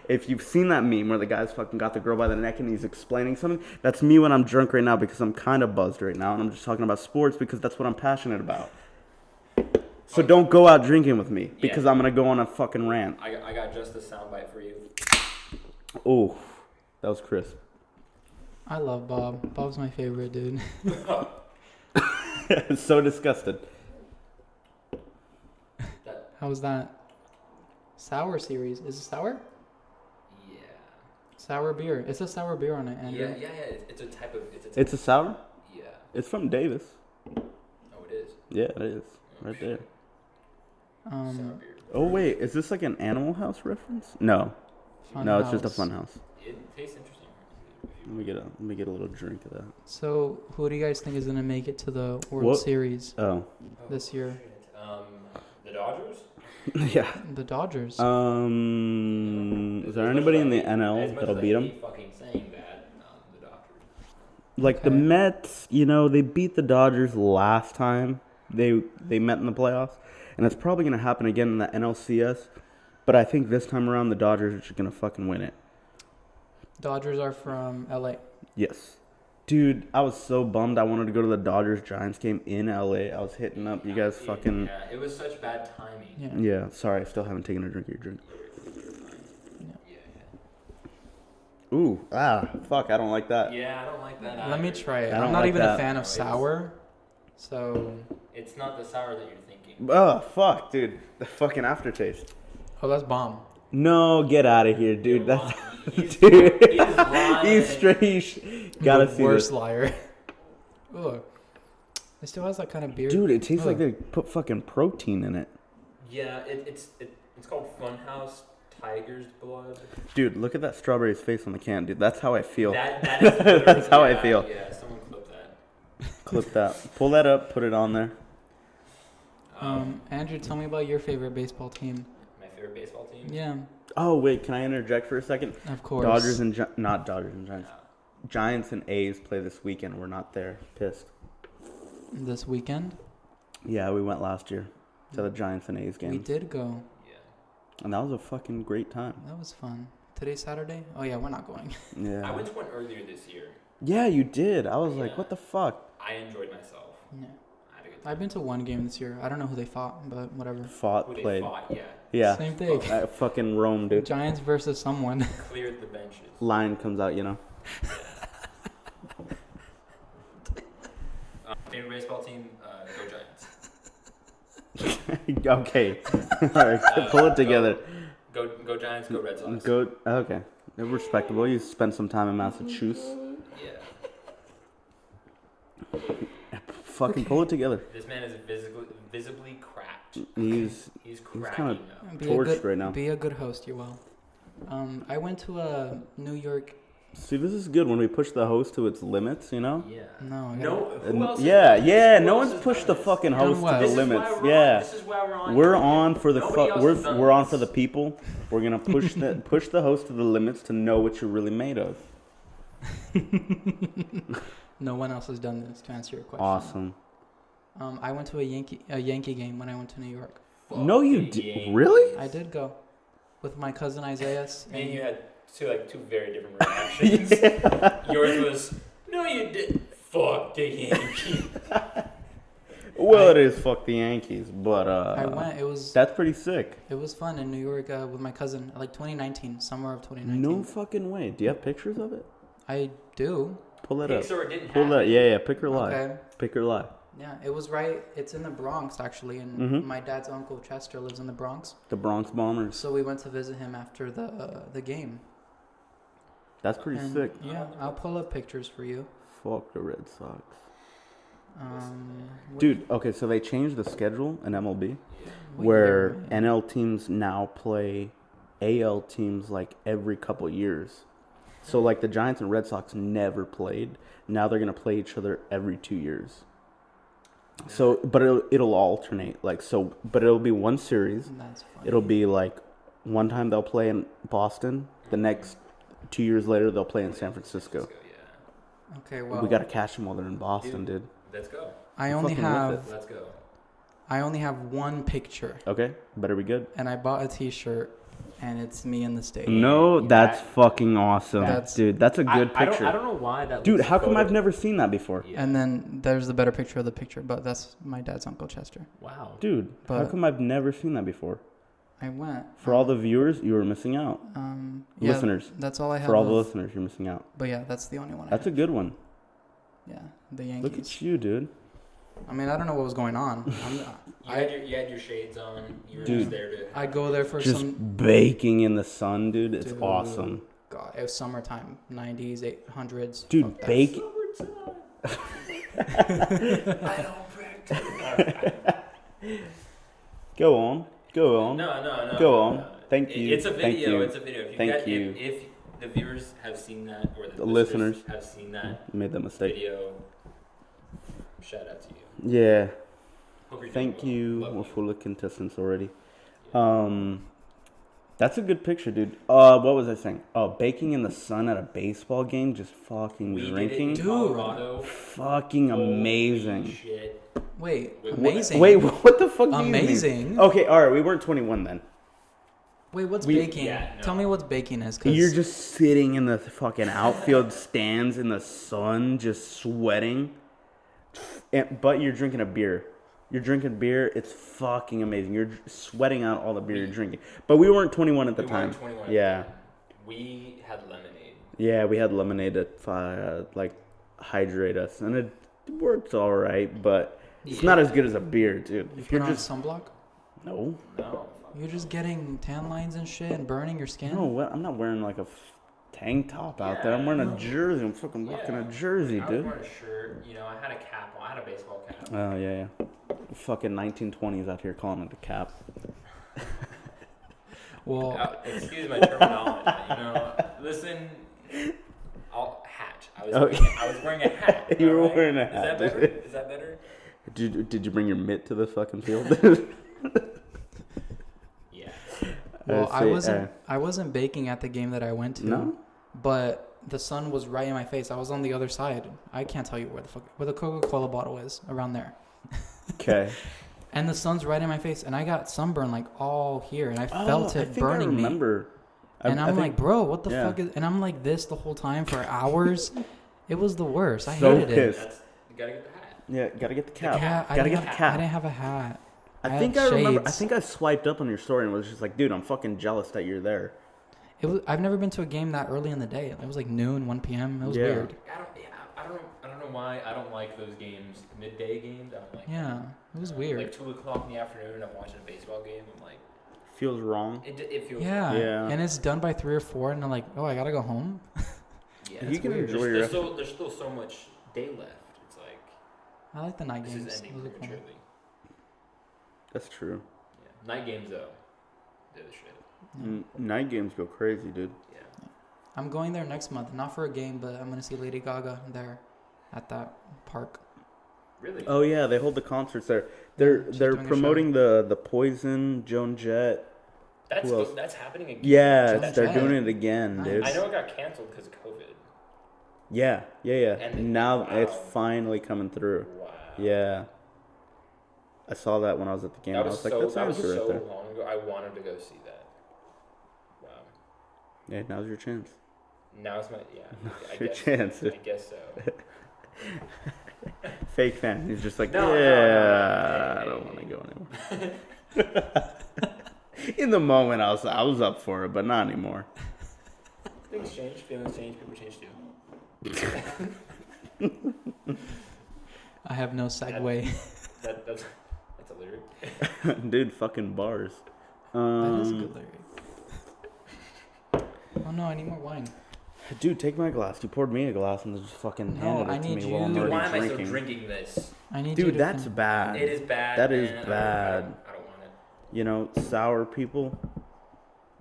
If you've seen that meme where the guy's fucking got the girl by the neck and he's explaining something, that's me when I'm drunk right now, because I'm kind of buzzed right now and I'm just talking about sports because that's what I'm passionate about. So don't go out drinking with me because I'm going to go on a fucking rant. I got just a soundbite for you. Oh, that was crisp. I love Bob. Bob's my favorite dude. So disgusted. How was that? Sour series. Is it sour? Yeah. Sour beer. It's a sour beer on it, Andrew. Yeah. It's a type of. It's a sour? Yeah. It's from Davis. Oh, it is. Yeah, it is. Right there. Sour beer. Oh wait, is this like an Animal House reference? No. No, it's just a fun house. It tastes interesting. Let me get a little drink of that. So, who do you guys think is gonna make it to the World Series this year? The Dodgers? Yeah. The Dodgers. Is there anybody in the NL that'll beat them? Fucking saying that, the Dodgers. Like the Mets, they beat the Dodgers last time they met in the playoffs, and it's probably gonna happen again in the NLCS. But I think this time around the Dodgers are just gonna fucking win it. Dodgers are from LA. Yes. Dude, I was so bummed. I wanted to go to the Dodgers-Giants game in LA. I was hitting up. You guys fucking... Yeah, it was such bad timing. Yeah, sorry. I still haven't taken a drink of your drink. Yeah. Ooh, fuck. I don't like that. Yeah, I don't like that either. Let me try it. I'm not like even that. a fan of sour. So... It's not the sour that you're thinking. Oh, fuck, dude. The fucking aftertaste. Oh, that's bomb. No, get out of here, dude. That's... Dude. He's straight. Gotta see worst this. liar. Ugh. It still has that kind of beer. Dude, it tastes like they put fucking protein in it. Yeah, it's called Funhouse Tiger's Blood. Dude, look at that strawberry's face on the can, dude. That's how I feel. That is That's how I feel. Yeah, someone clip that. Clip that. Pull that up. Put it on there. Andrew, tell me about your favorite baseball team. My favorite baseball team? Yeah. Oh, wait. Can I interject for a second? Of course. Not Dodgers and Giants. Giants and A's play this weekend. We're not there. Pissed. This weekend? Yeah, we went last year to the Giants and A's game. We did go. Yeah. And that was a fucking great time. That was fun. Today's Saturday? Oh, yeah, we're not going. Yeah. I went to one earlier this year. Yeah, you did. I was like, what the fuck? I enjoyed myself. Yeah. I had a good time. I've been to one game this year. I don't know who they fought, but whatever. Played. They fought, yeah. Yeah. Same thing. Fucking Rome, dude. Giants versus someone. Cleared the benches. Lion comes out, you know. Favorite baseball team? Go Giants. Okay. All right. Pull it together. Go Giants. Go Red Sox. Go. Okay. They're respectable. You spent some time in Massachusetts. Yeah. Fucking pull it together. This man is visibly cracked. He's cracking kind of now. torched right now. Be a good host, you will. I went to a New York. See, this is good when we push the host to its limits, you know? Yeah. No, I No. gotta- Who else? Yeah. Who No else one's has pushed done the this? fucking Done host what? to This the is why limits. we're on- Yeah. This is why we're on. We're on for the Nobody else has done we're on this. for the people. We're gonna push the host to the limits to know what you're really made of. No one else has done this. To answer your question. Awesome. I went to a Yankee game when I went to New York. No, you Fucking did. Yankees. Really? I did go with my cousin Isaiah. And you had two very different reactions. Yours was, no, you didn't. Fuck the Yankees. Well, it is fuck the Yankees, but I went. It was that's pretty sick. fun in New York with my cousin, like 2019, summer of 2019. No fucking way. Do you have pictures of it? I do. Pull it up. Pixar didn't Pull happen. that. Yeah. Pick her lie. Okay. Pick her lie. Yeah, it was right. It's in the Bronx actually, and Mhm. my dad's uncle Chester lives in the Bronx. The Bronx Bombers. So we went to visit him after the game. That's pretty And, sick. Yeah, I'll pull up pictures for you. Fuck the Red Sox. What- Dude, okay, so they changed the schedule in MLB what where year? NL teams now play AL teams like every couple years. So like the Giants and Red Sox never played. Now they're going to play each other every 2 years. So, but it'll alternate like so, but it'll be one series. That's funny. It'll be like one time they'll play in Boston, the next 2 years later they'll play in San Francisco. Yeah. Okay, well, We got to catch them while they're in Boston, dude. Let's go. I only fucking with have Let's go. one picture, Okay, better be good. and I bought a T-shirt, and it's me in the stadium. No, Yeah. that's fucking awesome, That's- dude. That's a good I picture. don't know why that. Dude, looks how come photo- I've never seen that before? Yeah. And then there's the better picture of the picture, but that's my dad's uncle Chester. Wow. Dude, how But- come I've never seen that before? I went. For all the viewers, you were missing out. Yeah, Listeners, That's all I have. for all the of- listeners, you're missing out. But yeah, that's the only one. That's I a good one. have. Yeah, the Yankees. Look at you, dude. I mean, I don't know what was going on. You had your shades on. You were Dude. just there to. I go there for Just some. baking in the sun, dude. It's Dude. awesome. God, it was summertime, 90s, 800s. Dude, Fuck that. bake. I don't practice. Go on. Go on. No. Go on. Thank you. It's a Thank video. you. It's a video. If Thank got- you. If the viewers have seen that, or the listeners have seen that You made that mistake. video, shout out to you. Yeah. Hope you're Thank doing you. well. We're Love full of contestants already. That's a good picture, dude. What was I saying? Oh, baking in the sun at a baseball game, just fucking We drinking. did it in Dude. Colorado. Fucking amazing. Holy shit. Wait, Wait, amazing. Wait, what the fuck do you mean? Amazing. Okay, all right, we weren't 21 then. Wait, what's We- baking? Yeah, no. Tell me what baking is. 'Cause You're just sitting in the fucking outfield stands in the sun, just sweating. But you're drinking a beer. You're drinking beer. It's fucking amazing. You're sweating out all the beer you're drinking. But we weren't 21 at the We time. weren't 21 at Yeah. the time. We had lemonade. Yeah, we had lemonade to like hydrate us, and it worked all right, but it's not as good as a beer, dude. You If put you're on just sunblock? no, No. You're just getting tan lines and shit and burning your skin? I'm not wearing like a tank top out there. I'm wearing a jersey. I'm fucking rocking a jersey, I was dude. wearing a shirt. You know, I had a cap on. I had a baseball cap. Oh yeah. Fucking 1920s out here calling it a cap. Well, Excuse my terminology. You know, listen. Hat. I was wearing a hat. You were alright? wearing a Is hat, that better? dude. Is that better? Did you bring your mitt to the fucking field? Yeah. well, say, I wasn't baking at the game that I went to. No? But the sun was right in my face. I was on the other side. I can't tell you where the Coca-Cola bottle is, around there. Okay. And the sun's right in my face, and I got sunburn like all here, and I felt it burning me. And I'm like, bro, what the fuck is? And I'm like this the whole time for hours. It was the worst. I So hated pissed. it. You gotta get the hat. Yeah, gotta get the cap. Yeah, Gotta get the I cap. didn't have a hat. I think I remember. I think I swiped up on your story and was just like, dude, I'm fucking jealous that you're there. I've never been to a game that early in the day. It was like noon, 1 p.m. It was weird. I don't know why I don't like those games, midday games. I don't like. Yeah, it was weird. Like 2:00 in the afternoon, I'm watching a baseball game. I'm like, feels wrong. It feels yeah. wrong. Yeah, and it's done by 3 or 4, and I'm like, oh, I gotta go home. Yeah, you can weird. enjoy your. There's still so much day left. It's like I like the night this games. is ending Those are cool. prematurely. That's true. Yeah. Night games though, they're the shit. Night games go crazy, dude. Yeah. I'm going there next month, not for a game, but I'm gonna see Lady Gaga there, at that park. Really? Oh yeah, they hold the concerts there. They're promoting the Poison, Joan Jett. That's happening again. Yeah, Joan they're Jett. doing it again, dude. I know it got canceled because of COVID. Yeah. And Now wow. it's finally coming through. Wow. Yeah. I saw that when I was at the game. I was like, that's that was Andrew so right there. long ago. I wanted to go see that. Wow. Yeah, now's your chance. Now it's my Your chance. I guess so. Fake fan. He's just like, No, I don't want to go anymore. In the moment, I was up for it, but not anymore. Things change, feelings change, people change too. I have no segue. That's a lyric. Dude, fucking bars. That is a good lyric. Oh no, I need more wine. Dude, take my glass. You poured me a glass and just fucking handed I it to need me while I'm you- Dude, why already am I still drinking. drinking this? I need you Dude, to that's bad. It is bad. That is man. bad. I don't want it. You know, sour people.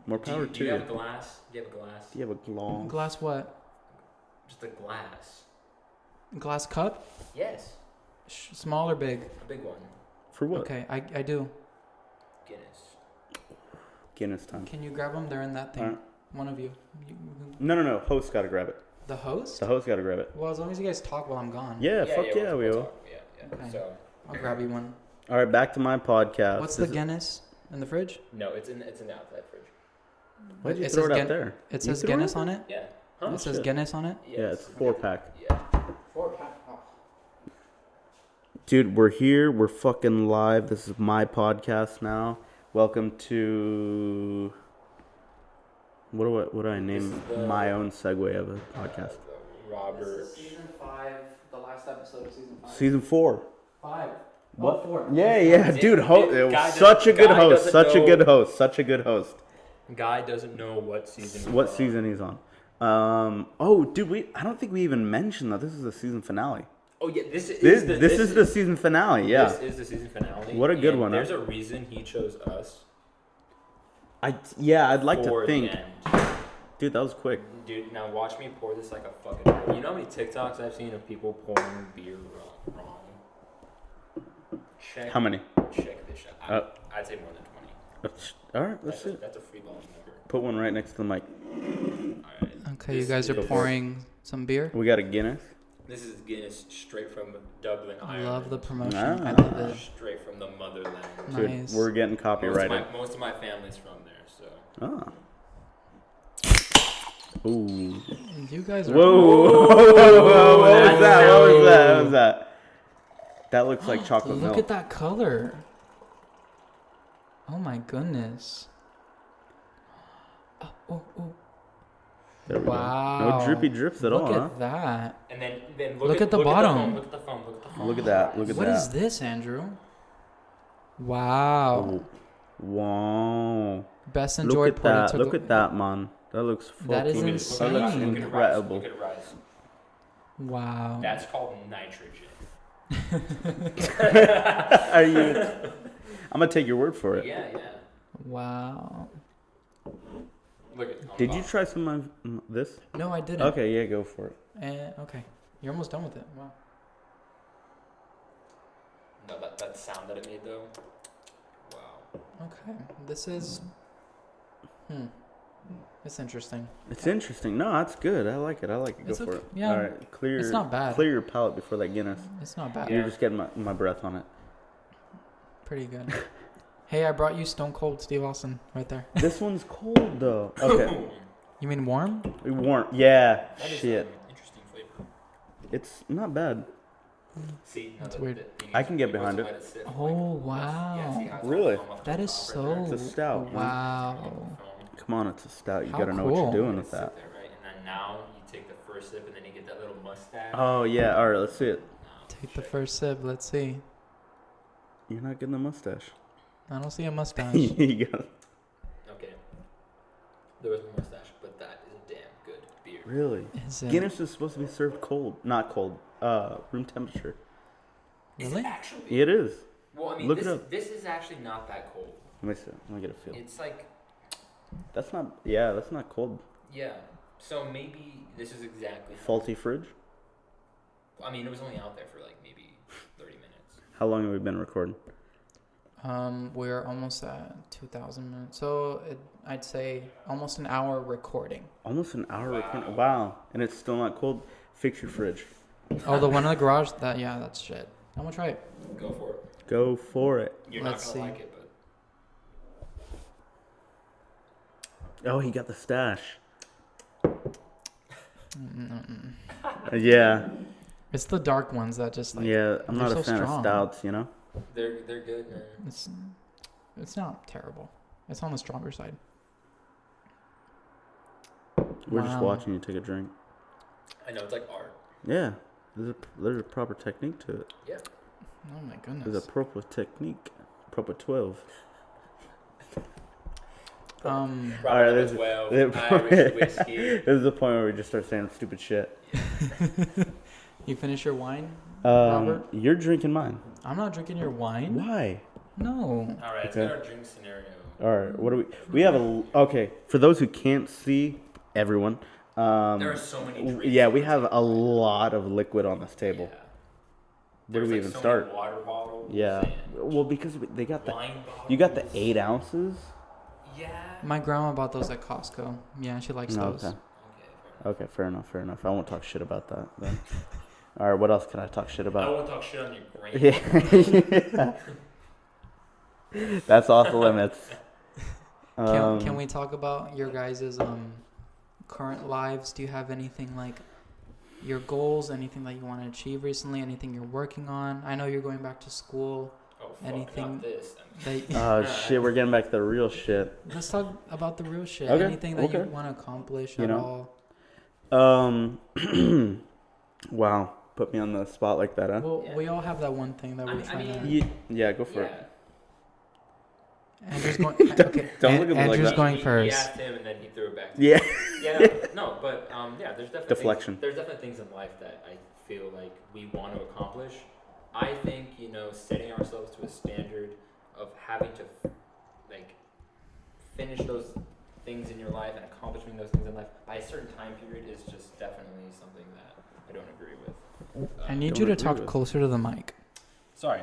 More power to Do you you. have a glass? Do you have a glass? Do you have a glass? Glass what? Just a glass. Glass cup? Yes. Small or big? A big one. For what? Okay, I do. Guinness. Guinness time. Can you grab them? They're in that thing. Alright. One of you. No. Host gotta grab it. The host? The host gotta grab it. Well, as long as you guys talk while I'm gone. Yeah, fuck yeah, we will. talk. Yeah. Okay. So I'll grab you one. All right, back to my podcast. What's the Guinness in the fridge? no, it's in the outside fridge. Why'd you It throw says it out Guin- there? It You says threw it Guinness out on it? Yeah. It says shit. Guinness on it? Yeah, it's 4-pack. Yeah. 4-pack. Oh. Dude, we're here. We're fucking live. This is my podcast now. Welcome to... What do I name my own segue of a podcast? Robert. Season 5, the last episode of season 5. Season 4. 5. What? Oh, 4. Yeah, dude. Guy Such a good guy host. doesn't Such a know- good host. Such a good host. Guy doesn't know what season. What we're on. season he's on? Oh, dude, I don't think we even mentioned that this is the season finale. Oh yeah, this is the season finale. Yeah. This is the season finale. What a good and one, huh? There's a reason he chose us. I'd like to for think. the end. Dude, that was quick. Dude, now watch me pour this like a fucking. You know how many TikToks I've seen of people pouring beer wrong? Check. How many? Check this out. I'd say more than 20. All right, let's see. That's a free ball number. Put one right next to the mic. All right. Okay, you guys are pouring some beer? We got a Guinness. This is Guinness straight from Dublin, I Ireland. love the promotion. Ah. I love it. Straight from the motherland. Dude, Nice. we're getting copyrighted. Most of my family's from there, so. Ah. Ooh. You guys are. Whoa. What was that? What was that? That looks like chocolate Look milk. at that color. Oh my goodness. Oh. There we go. Wow. No drippy drips at Look all, huh? at that. And then Look at the bottom. Look at the foam. Look at the foam. Look at that. Look at What that. is this, Andrew? Wow. Oh. Wow. Best Look enjoyed at that. party. Look at that, man. That looks fucking... That is Look at insane. it That looks rise. incredible. Look at it rise. Wow. That's called nitrogen. Are you... I'm going to take your word for it. Yeah. Wow. Look at. Did you try some of this? No, I didn't. Okay, yeah, go for it. Okay. You're almost done with it. Wow. No, that sound that it made though. Wow. Okay. This is. It's interesting. It's interesting. No, that's good. I like it. Go It's for okay. it. Yeah. All right, clear. It's not bad. Clear your palate before that Guinness. It's not bad. You're just getting my breath on it. Pretty good. Hey, I brought you Stone Cold Steve Austin right there. This one's cold though. Okay. You mean warm? Warm. Yeah. That is Shit. an interesting flavor. It's not bad. See, That's weird. I can get behind it. Oh, wow. Really? That is so... It's a stout. Wow. Come on, it's a stout. You How gotta know what cool. you're doing with that. There, right? And then now you take the first sip, and then you get that little mustache. Oh yeah. All right, let's see it. Take the first sip. Let's see. You're not getting the mustache. I don't see a mustache. You got it. Okay. There was no mustache, but that is a damn good beer. Really? Is it? Guinness is supposed to be served cold, not cold. Room temperature. Is Really? it actually? It is. Well, I mean, Look this, it up. this is actually not that cold. Let me see. Let me get a feel. It's like, That's not. Yeah, that's not cold. yeah. So maybe this is exactly. Faulty fridge. I mean, it was only out there for like maybe 30 minutes. How long have we been recording? We're almost at 2,000 minutes. So I'd say almost an hour recording. Almost an hour Wow. recording. Wow, and it's still not cold. Fix your fridge. Oh, the one in the garage? That's shit. I'm gonna try it. Go for it. Go for it. You're Let's not gonna see. like it, but Oh, he got the stash. Mm-mm. Yeah, It's the dark ones that just like... yeah. I'm they're not a so fan strong. of stouts. You know. they're good, man. It's not terrible. It's on the stronger side. We're just Wow. watching you take a drink. I know it's like art. Yeah, there's a proper technique to it. Yeah. Oh my There's goodness. a proper technique. Proper 12. Um, All right, Robert there's- 12 there's- Irish whiskey. This is the point where we just start saying stupid shit. you finish your wine? Robert? You're drinking mine. I'm not drinking your wine. Why? No. All right, let's Okay. get our drink scenario. All right, what do we? We have okay. For those who can't see, everyone. There are so many drinks. Yeah, we have a lot of liquid on this table. Yeah. Where do There's we like even so start? many water bottles. Yeah. and Well, because they got the. wine bottles. You got the 8 ounces. Yeah. My grandma bought those at Costco. Yeah, she likes those. Okay. Okay. Okay. Fair enough. I won't talk shit about that then. All right. What else can I talk shit I about? won't talk shit on your grandma. Yeah. That's off the limits. Can we talk about your guys' current lives? Do you have anything like your goals? Anything that you want to achieve recently? Anything you're working on? I know you're going back to school. Oh, fuck, Anything not this. That, Shit. We're getting back to the real shit. let's talk about the real shit. Okay, Anything that you okay. want to accomplish You at know? all? Wow. Put me on the spot like that, huh? Well, Yeah. we all have that one thing that we're I trying mean- to. Yeah, go for Yeah. it. Andrew's going. Okay. Don't look at me like Andrew's that. going He first. asked him and then he threw it back. Yeah. Yeah, no, but yeah, there's definitely Deflection. There's definitely things in life that I feel like we want to accomplish. I think setting ourselves to a standard of having to like finish those things in your life and accomplishing those things in life by a certain time period is just definitely something that I don't agree with. I need Don't you to agree talk with. closer to the mic. Sorry.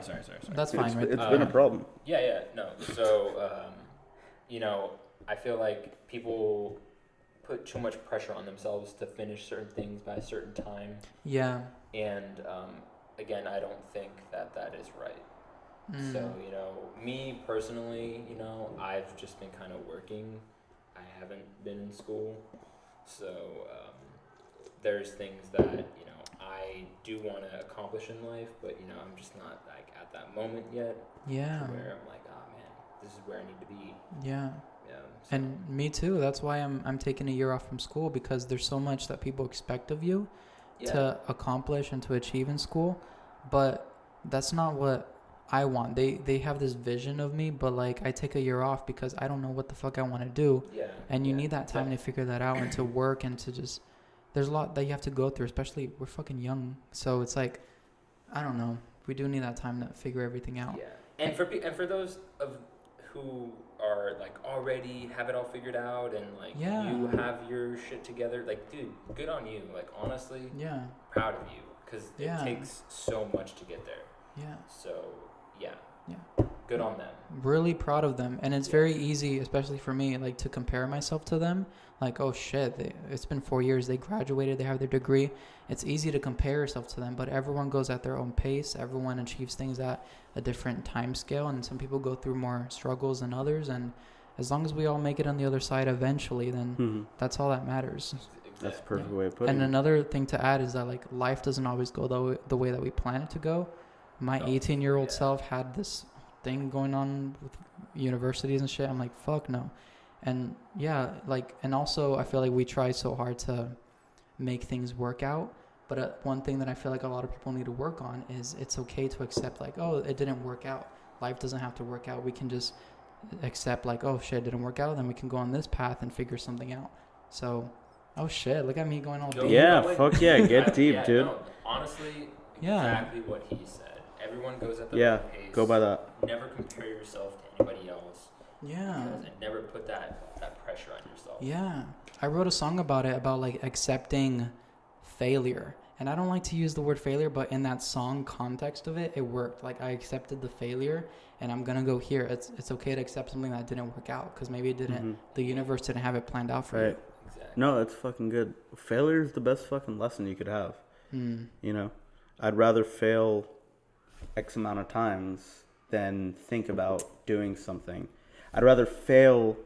That's fine, right? It's been a problem. Yeah, no. So, I feel like people put too much pressure on themselves to finish certain things by a certain time. Yeah. And, again, I don't think that is right. Mm. So, me personally, I've just been kind of working. I haven't been in school. So, there's things that, I do want to accomplish in life, but, I'm just not, like, at that moment yet. Yeah. To where I'm like, oh, man, this is where I need to be. Yeah. Yeah. And me too. That's why I'm taking a year off from school, because there's so much that people expect of you to accomplish and to achieve in school, but that's not what I want. They have this vision of me, but like I take a year off because I don't know what the fuck I want to do. Yeah. And you need that time to figure that out and to work and to just there's a lot that you have to go through, especially we're fucking young. So it's like I don't know. We do need that time to figure everything out. Yeah. And for those of who are like already have it all figured out and like you have your shit together, like dude, good on you. Like honestly, Yeah. proud of you because it takes so much to get there. Yeah. So yeah. Yeah. Good on them. Really proud of them. And it's very easy, especially for me, like to compare myself to them. Like, oh shit, it's been 4 years. They graduated. They have their degree. It's easy to compare yourself to them, but everyone goes at their own pace. Everyone achieves things at a different time scale. And some people go through more struggles than others. And as long as we all make it on the other side eventually, then that's all that matters. That's a perfect way of putting it. And another thing to add is that like life doesn't always go the way that we plan it to go. My 18-year-old self had this thing going on with universities and shit. I'm like, fuck no. And yeah, like, and also I feel like we try so hard to make things work out. But one thing that I feel like a lot of people need to work on is it's okay to accept like, oh, it didn't work out. Life doesn't have to work out. We can just accept like, oh shit, it didn't work out. Then we can go on this path and figure something out. So, oh shit, look at me going all deep. Yeah, fuck yeah, get deep, dude. No, honestly, exactly what he said. Everyone goes at their own pace. Go by that. Never compare yourself to anybody else. Yeah. And never put that pressure on yourself. Yeah. I wrote a song about it, about like accepting failure. And I don't like to use the word failure, but in that song context of it, it worked. Like I accepted the failure and I'm going to go here. It's okay to accept something that didn't work out because maybe it didn't, the universe didn't have it planned out for you. Exactly. No, that's fucking good. Failure is the best fucking lesson you could have. You know, I'd rather fail X amount of times than think about doing something. I'd rather fail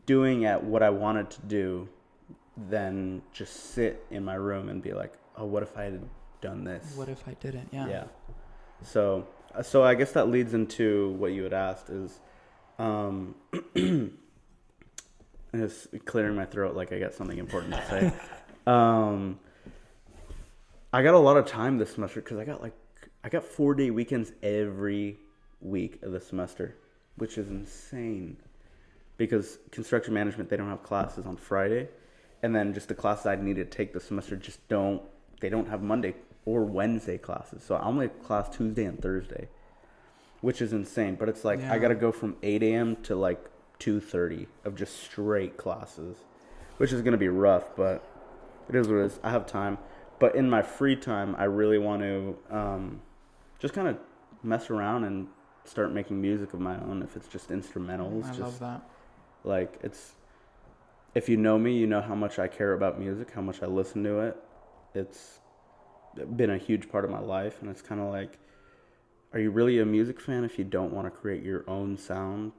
doing at what I wanted to do than just sit in my room and be like, oh, what if I had done this? What if I didn't? Yeah. Yeah. So I guess that leads into what you had asked is, just clearing my throat like I got something important to say. I got a lot of time this semester because I got 4-day weekends every week of the semester, which is insane. Because construction management, they don't have classes on Friday, and then just the classes I need to take this semester they don't have Monday or Wednesday classes. So I only have class Tuesday and Thursday, which is insane. But it's like I got to go from 8 a.m. to like 2:30 of just straight classes, which is going to be rough, but it is what it is. I have time. But in my free time, I really want to just kind of mess around and start making music of my own. If it's just instrumentals, I love that. Like if you know me, you know how much I care about music, how much I listen to it. It's been a huge part of my life, and it's kind of like, are you really a music fan if you don't want to create your own sound,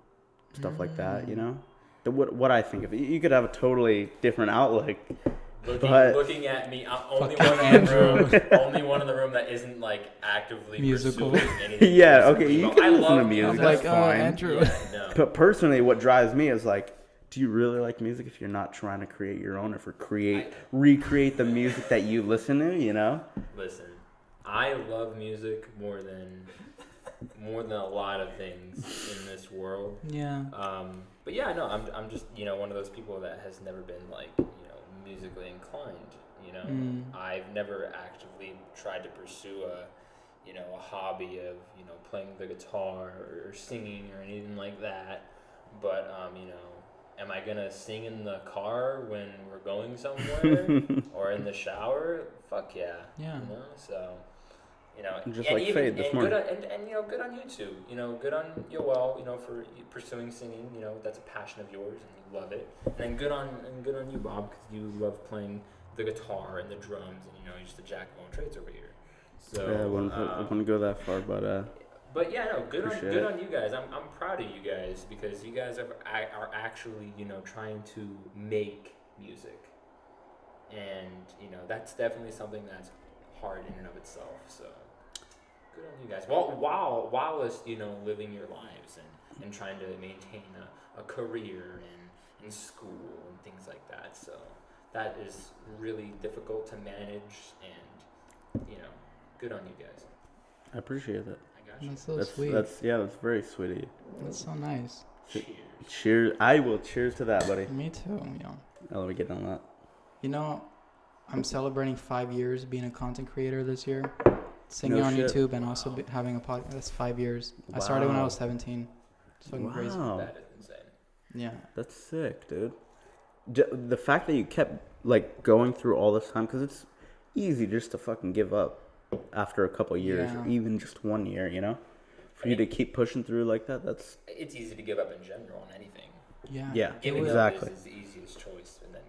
stuff like that, you know? What I think of it. You could have a totally different outlook. Looking at me, I'm only one in the room that isn't like actively musical. Pursuing anything. Yeah, okay, you can listen to music. I'm like, that's fine. Andrew. Yeah, no. But personally, what drives me is like, do you really like music if you're not trying to create your own, or recreate the music that you listen to, you know? Listen, I love music more than a lot of things in this world. Yeah. But yeah, no, I'm just, one of those people that has never been like, musically inclined, I've never actively tried to pursue a hobby of, playing the guitar or singing or anything like that. But, am I going to sing in the car when we're going somewhere or in the shower? Fuck yeah. Yeah. So, just like Fade this morning. Good on you too. Good on Yoel, for pursuing singing. That's a passion of yours and you love it. And good on you, Bob, because you love playing the guitar and the drums and you're just a jack of all trades over here. So yeah, I wouldn't go that far, but yeah, no, good on you guys. I'm proud of you guys because you guys are actually trying to make music, and that's definitely something that's hard in and of itself. So good on you guys. While living your lives and trying to maintain a career in school and things like that. So that is really difficult to manage, and good on you guys. I appreciate that. That's so sweet. That's very sweet of you. That's so nice. Cheers. I will cheers to that, buddy. Me too. Let me get on that. I'm celebrating 5 years being a content creator this year. Singing on YouTube and also having a podcast. That's 5 years. Wow. I started when I was 17. It's fucking crazy. That is insane. Yeah. That's sick, dude. The fact that you kept going through all this time, because it's easy just to fucking give up after a couple years, or even just 1 year, for you to keep pushing through like that. It's easy to give up in general on anything. Yeah, exactly. Up is the easiest choice, and then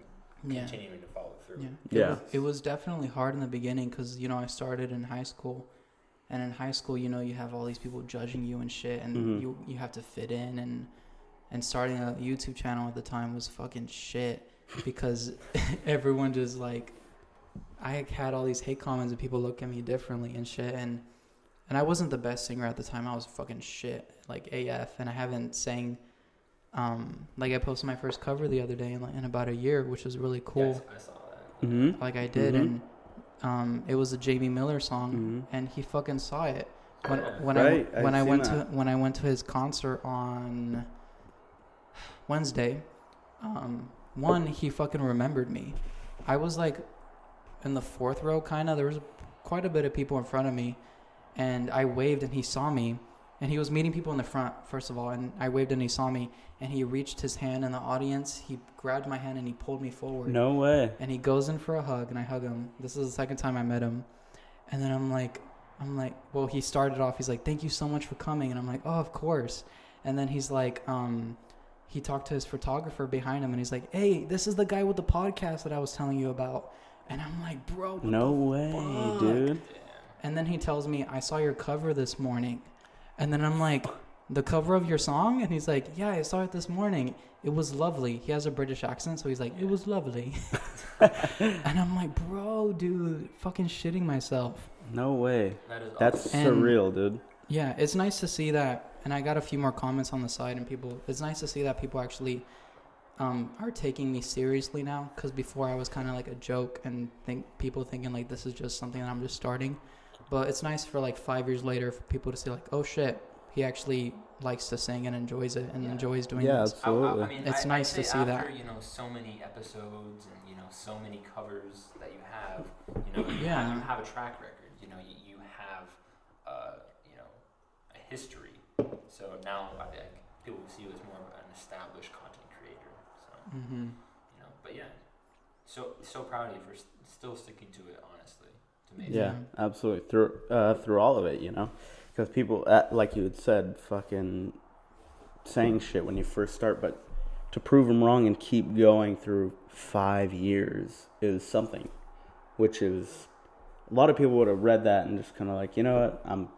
continuing to follow through. It was definitely hard in the beginning because I started in high school, and in high school you have all these people judging you and shit, and you have to fit in, and starting a YouTube channel at the time was fucking shit. because everyone just like, I had all these hate comments and people look at me differently and shit, and I wasn't the best singer at the time. I was fucking shit, like AF, and I haven't sang. Like I posted my first cover the other day in about a year, which was really cool. Yes, I saw that. Mm-hmm. Like I did, Mhm. and it was a Jamie Miller song, Mhm. and he fucking saw it. When Right, I I've went seen to that. when I went to his concert on Wednesday, he fucking remembered me. I was like in the fourth row, kind of. There was quite a bit of people in front of me, and I waved, and he saw me, and he was meeting people in the front first of all, and I waved, and he saw me, and he reached his hand in the audience. He grabbed my hand and he pulled me forward. No way. And he goes in for a hug, and I hug him. This is the second time I met him, and then I'm like, well, he started off. He's like, "Thank you so much for coming," and I'm like, "Oh, of course." And then he's like, he talked to his photographer behind him, and he's like, "Hey, this is the guy with the podcast that I was telling you about." And I'm like, "Bro, what No the way, fuck?" dude. And then he tells me, "I saw your cover this morning," and then I'm like, "The cover of your song?" And he's like, "Yeah, I saw it this morning. It was lovely." He has a British accent, so he's like, "It was lovely." And I'm like, "Bro, dude, fucking shitting myself." No way. That is That's awesome. And- surreal, dude. Yeah, it's nice to see that, and I got a few more comments on the side, and it's nice to see that people actually are taking me seriously now, because before I was kind of like a joke, and people thinking like this is just something that I'm just starting. But it's nice for like 5 years later for people to see like, oh shit, he actually likes to sing and enjoys it and enjoys doing Yeah, this. absolutely. I mean, It's I'd nice say to see after, that. you know, so many episodes and, you know, so many covers that you have, you know, Yeah. you have a track record, you know, you have, you know, a history. So now I think people see you as more of an established content creator. So, Mm-hmm. you know, but yeah, so proud of you for still sticking to it, honestly. It's amazing. Yeah, absolutely. Through all of it, you know, because people, like you had said, fucking saying shit when you first start, but to prove them wrong and keep going through 5 years is something, which is a lot of people would have read that and just kind of like, you know what,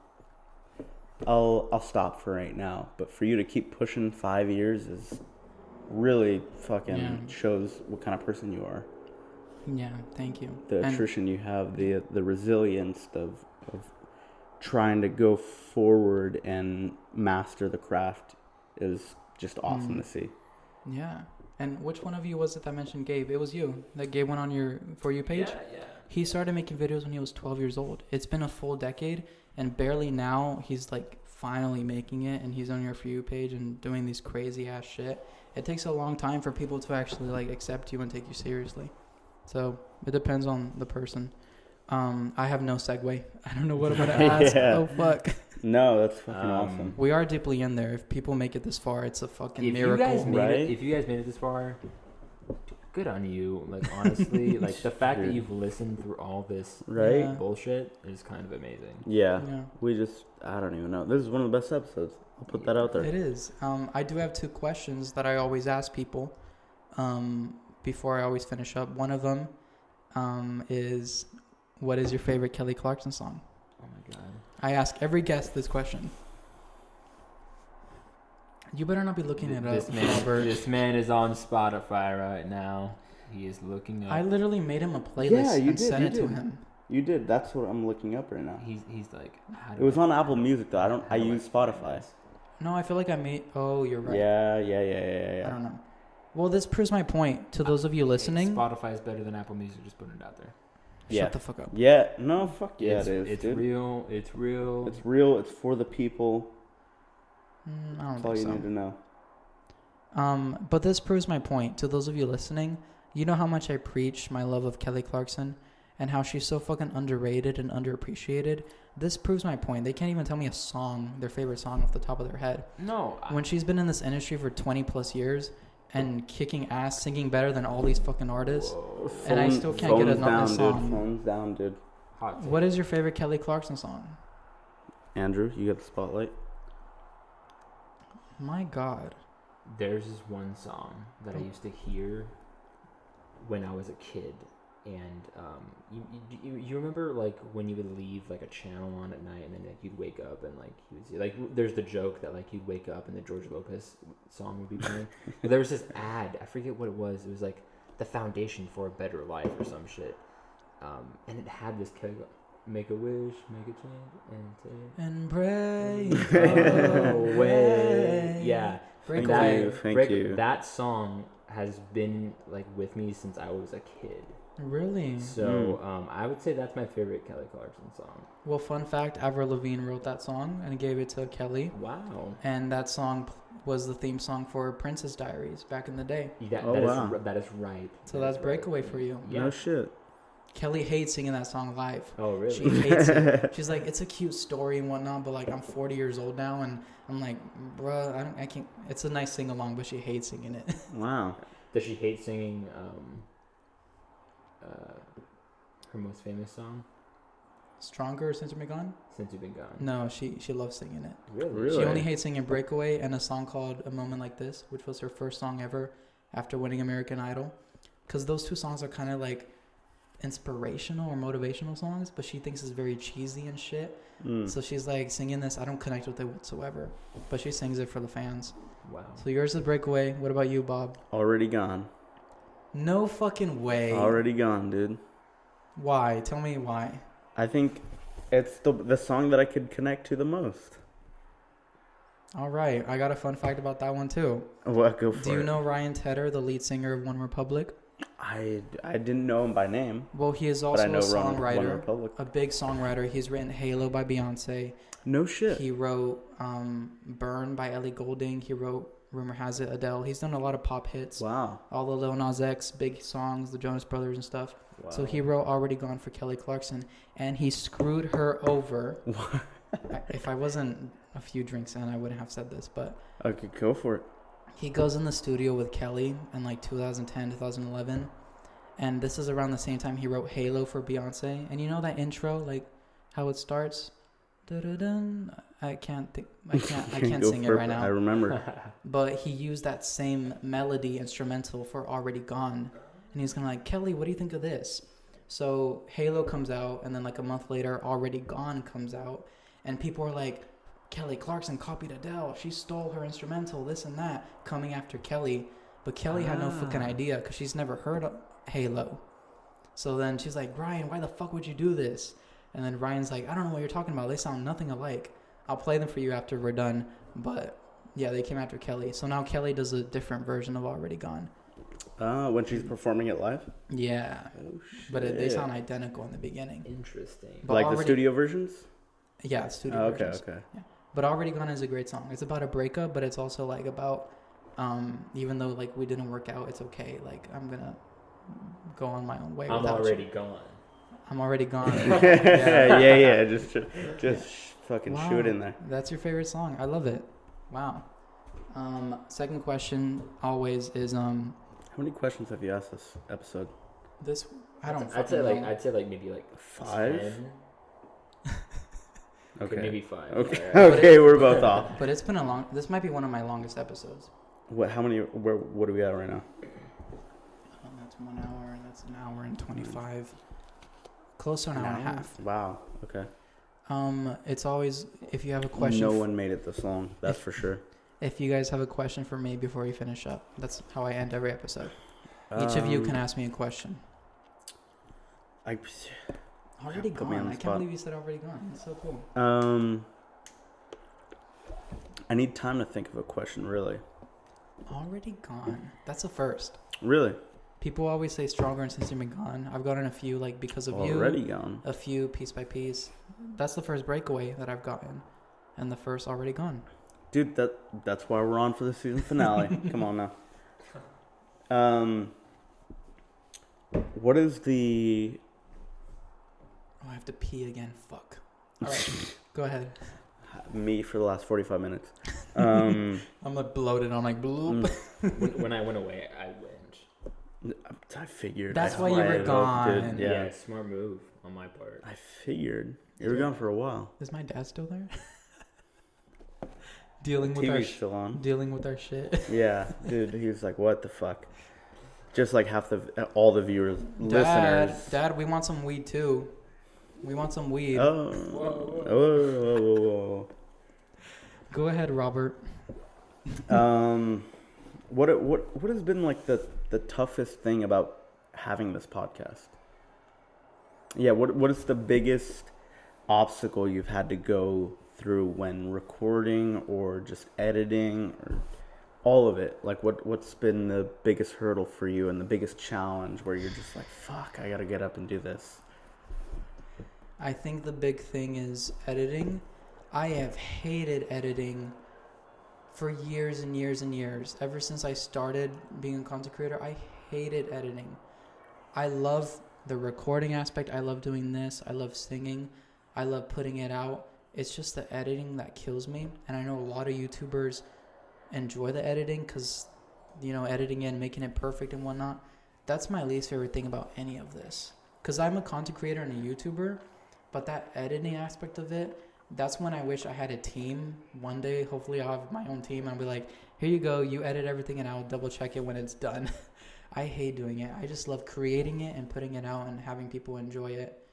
I'll stop for right now. But for you to keep pushing 5 years is really fucking shows what kind of person you are. Yeah, thank you. The attrition you have, the resilience of trying to go forward and master the craft is just awesome to see. Yeah. And which one of you was it that mentioned Gabe? It was you. That Gabe went on your For You page? Yeah. He started making videos when he was 12 years old. It's been a full decade, and barely now he's like finally making it, and he's on your For You page and doing these crazy ass shit. It takes a long time for people to actually like accept you and take you seriously. So it depends on the person. I have no segue. I don't know what I'm gonna ask. Yeah. Oh fuck. No, that's fucking awesome. We are deeply in there. If people make it this far, it's a fucking If miracle. you guys made right? it, if you guys made it this far, good on you. Like honestly, like the fact that Dude. you've listened through all this Right? Yeah. bullshit is kind of amazing. Yeah. Yeah. I don't even know. This is one of the best episodes. I'll put that out there. It is. I do have 2 questions that I always ask people before I always finish up. One of them is, what is your favorite Kelly Clarkson song? Oh my god. I ask every guest this question. You better not be looking it up, Robert. This man is on Spotify right now. He is looking up. I literally made him a playlist and sent it to him. You did. That's what I'm looking up right now. He's like. How do It was I- on Apple Music though. I how do use find Spotify. this? No, I feel like I made... Oh, you're right. Yeah. I don't know. Well, this proves my point. To those of you listening... Spotify is better than Apple Music. Just putting it out there. Yeah. Shut the fuck up. Yeah. No. Fuck yeah. it's, it is. It's dude. real. It's real. It's real. It's for the people. I don't That's all think you so. need to know. But this proves my point. To those of you listening, you know how much I preach my love of Kelly Clarkson and how she's so fucking underrated and underappreciated. This proves my point. They can't even tell me a song, their favorite song, off the top of their head. No. When she's been in this industry for 20 plus years and kicking ass, singing better than all these fucking artists, and I still can't get another song. Phones down, dude. Hot take. What is your favorite Kelly Clarkson song? Andrew, you got the spotlight. My God. There's this one song that I used to hear when I was a kid, and you remember like when you would leave like a channel on at night, and then like you'd wake up and like you would see like there's the joke that like you'd wake up and the George Lopez song would be playing. But there was this ad, I forget what it was. It was like the foundation for a better life or some shit. And it had this make a wish, make a change, and pray. Away. Yeah. Thank you. That song has been like with me since I was a kid. Really? So I would say that's my favorite Kelly Clarkson song. Well, fun fact, Avril Lavigne wrote that song and gave it to Kelly. Wow. And that song was the theme song for Princess Diaries back in the day. That is right. So that's Breakaway for you. Yeah. No shit. Kelly hates singing that song live. Oh, really? She hates it. She's like, it's a cute story and whatnot, but like I'm 40 years old now, and I'm like, bruh, I can't. It's a nice sing along, but she hates singing it. Wow. Does she hate singing her most famous song? Stronger Since You've Been Gone? Since You've Been Gone. No, she loves singing it. Really? She only hates singing Breakaway and a song called A Moment Like This, which was her first song ever after winning American Idol. Because those two songs are kind of like inspirational or motivational songs, but she thinks it's very cheesy and shit. So she's like, singing this, I don't connect with it whatsoever. But she sings it for the fans. Wow. So yours is Breakaway. What about you, Bob? Already Gone. No fucking way. Already Gone, dude. Why? Tell me why. I think it's the song that I could connect to the most. All right. I got a fun fact about that one, too. What? Go for it. Do you know Ryan Tedder, the lead singer of One Republic? I didn't know him by name. Well, he is also but I know a songwriter, One Republic. a big songwriter. He's written Halo by Beyonce. No shit. He wrote Burn by Ellie Goulding. He wrote Rumor Has It, Adele. He's done a lot of pop hits. Wow. All the Lil Nas X big songs, the Jonas Brothers and stuff. Wow. So he wrote Already Gone for Kelly Clarkson, and he screwed her over. If I wasn't a few drinks in, I wouldn't have said this, but Okay, go for it. he goes in the studio with Kelly in like 2010, 2011, and this is around the same time he wrote Halo for Beyonce. And you know that intro, like how it starts? Da-da-dun. I can't sing it right now. I remember. But he used that same melody instrumental for Already Gone. And he's kind of like, Kelly, what do you think of this? So Halo comes out, and then like a month later, Already Gone comes out. And people are like, Kelly Clarkson copied Adele. She stole her instrumental, this and that, coming after Kelly. But Kelly had no fucking idea because she's never heard of Halo. So then she's like, Ryan, why the fuck would you do this? And then Ryan's like, I don't know what you're talking about. They sound nothing alike. I'll play them for you after we're done. But yeah, they came after Kelly. So now Kelly does a different version of Already Gone. When she's performing it live? Yeah. Oh, shit. But they sound identical in the beginning. Interesting. But like the studio versions? Yeah, studio versions. Okay. Yeah. But Already Gone is a great song. It's about a breakup, but it's also like about, even though like we didn't work out, it's okay. Like I'm going to go on my own way. I'm already gone. I'm already gone. yeah. Just fucking Wow. shoot in there. That's your favorite song. I love it. Wow. Second question always is How many questions have you asked this episode? this. I don't. I'd say like maybe like 5? 10. Okay. Maybe 5. Okay. Yeah. Okay, we're both off. But it's been a long. This might be one of my longest episodes. What? How many? What are we at right now? That's 1 hour. That's an hour and 25. Close to an hour and a half. Wow. Okay. It's always if you have a question. No one made it this long. That's for sure. If you guys have a question for me before you finish up, that's how I end every episode. Each of you can ask me a question. Already put me on gone. the I can't spot. believe you said already gone. It's so cool. I need time to think of a question. Really. Already gone. That's a first. Really. People always say stronger and since you've been gone. I've gotten a few like because of you. Already gone. A few piece by piece. That's the first breakaway that I've gotten, and the first already gone. Dude, that's why we're on for the season finale. Come on now. What is the? Oh, I have to pee again. Fuck. All right, go ahead. Me for the last 45 minutes. I'm like bloated. I'm like bloop. When I went away, I went. I figured. That's I why you were loved it. gone. Yeah. Smart move on my part. I figured. You were gone for a while. Is my dad still there? Dealing with TV's still on. Dealing with our shit. Yeah, dude. He was like, "What the fuck?" Just like all the viewers, listeners. Dad, we want some weed too. We want some weed. Oh. Go ahead, Robert. What has been like the the toughest thing about having this podcast? Yeah, what is the biggest obstacle you've had to go through when recording or just editing or all of it? Like what's been the biggest hurdle for you and the biggest challenge where you're just like, fuck, I gotta get up and do this? I think the big thing is editing. I have hated editing for years and years and years. Ever since I started being a content creator, I hated editing. I love the recording aspect. I love doing this. I love singing. I love putting it out. It's just the editing that kills me. And I know a lot of YouTubers enjoy the editing because, you know, editing it and making it perfect and whatnot. That's my least favorite thing about any of this. Because I'm a content creator and a YouTuber, but that editing aspect of it, that's when I wish I had a team. One day, hopefully I'll have my own team. I'll be like, here you go, you edit everything and I'll double check it when it's done. I hate doing it. I just love creating it and putting it out and having people enjoy it.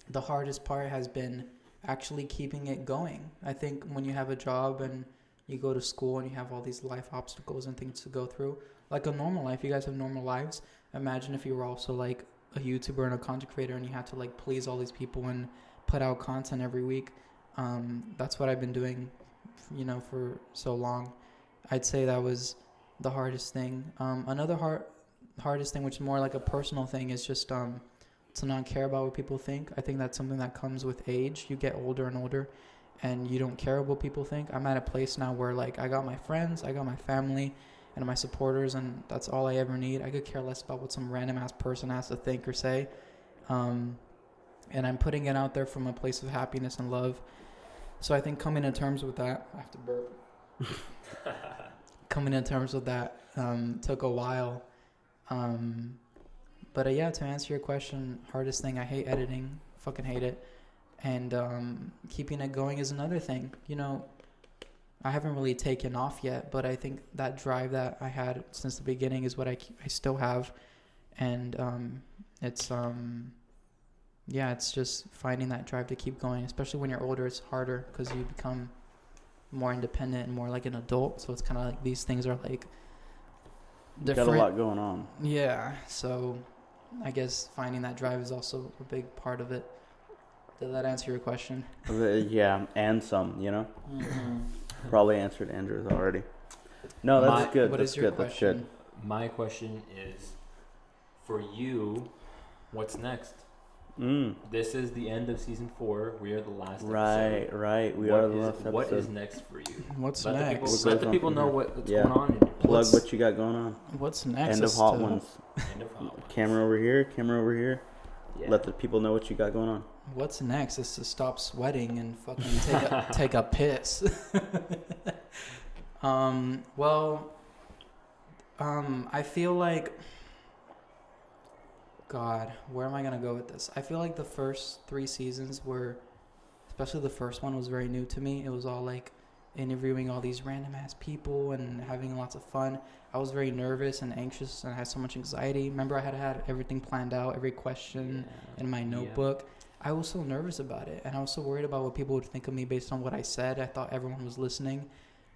The hardest part has been actually keeping it going. I think when you have a job and you go to school and you have all these life obstacles and things to go through, like a normal life, you guys have normal lives. Imagine if you were also like a YouTuber and a content creator and you had to like please all these people and put out content every week. That's what I've been doing, you know, for so long. I'd say that was the hardest thing. Another hardest thing, which is more like a personal thing, is just to not care about what people think. I think that's something that comes with age. You get older and older and you don't care what people think. I'm at a place now where like I got my friends, I got my family and my supporters, and that's all I ever need. I could care less about what some random ass person has to think or say. And I'm putting it out there from a place of happiness and love. So I think coming to terms with that, I have to burp. Coming to terms with that took a while. But yeah, to answer your question, hardest thing, I hate editing. Fucking hate it. And keeping it going is another thing. You know, I haven't really taken off yet, but I think that drive that I had since the beginning is what I still have. And it's just finding that drive to keep going, especially when you're older. It's harder because you become more independent and more like an adult. So it's kind of like these things are like different. Got a lot going on. Yeah. So I guess finding that drive is also a big part of it. Did that answer your question? Yeah, and some, you know? Mm-hmm. Probably answered Andrew's already. No, that's good. What is your question? That's good. My question is, for you, what's next? This is the end of season 4. We are the last episode. Right. We are the last episode. What is next for you? What's next? Let the people know what's going on. Plug what you got going on. What's next? End of Hot Ones. End of Hot Ones. Camera over here. Yeah. Let the people know what you got going on. What's next is to stop sweating and fucking take a piss. I feel like, God, where am I going to go with this? I feel like the first 3 seasons were, especially the first one, was very new to me. It was all like interviewing all these random ass people and having lots of fun. I was very nervous and anxious and I had so much anxiety. Remember, I had everything planned out, every question in my notebook. I was so nervous about it, and I was so worried about what people would think of me based on what I said. I thought everyone was listening.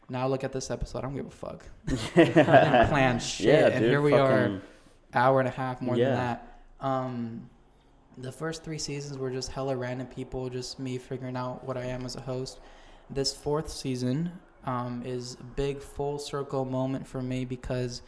Now look at this episode. I don't give a fuck. I didn't plan shit, and here we are, hour and a half more than that. The first 3 seasons were just hella random people, just me figuring out what I am as a host. This 4th season is a big full circle moment for me because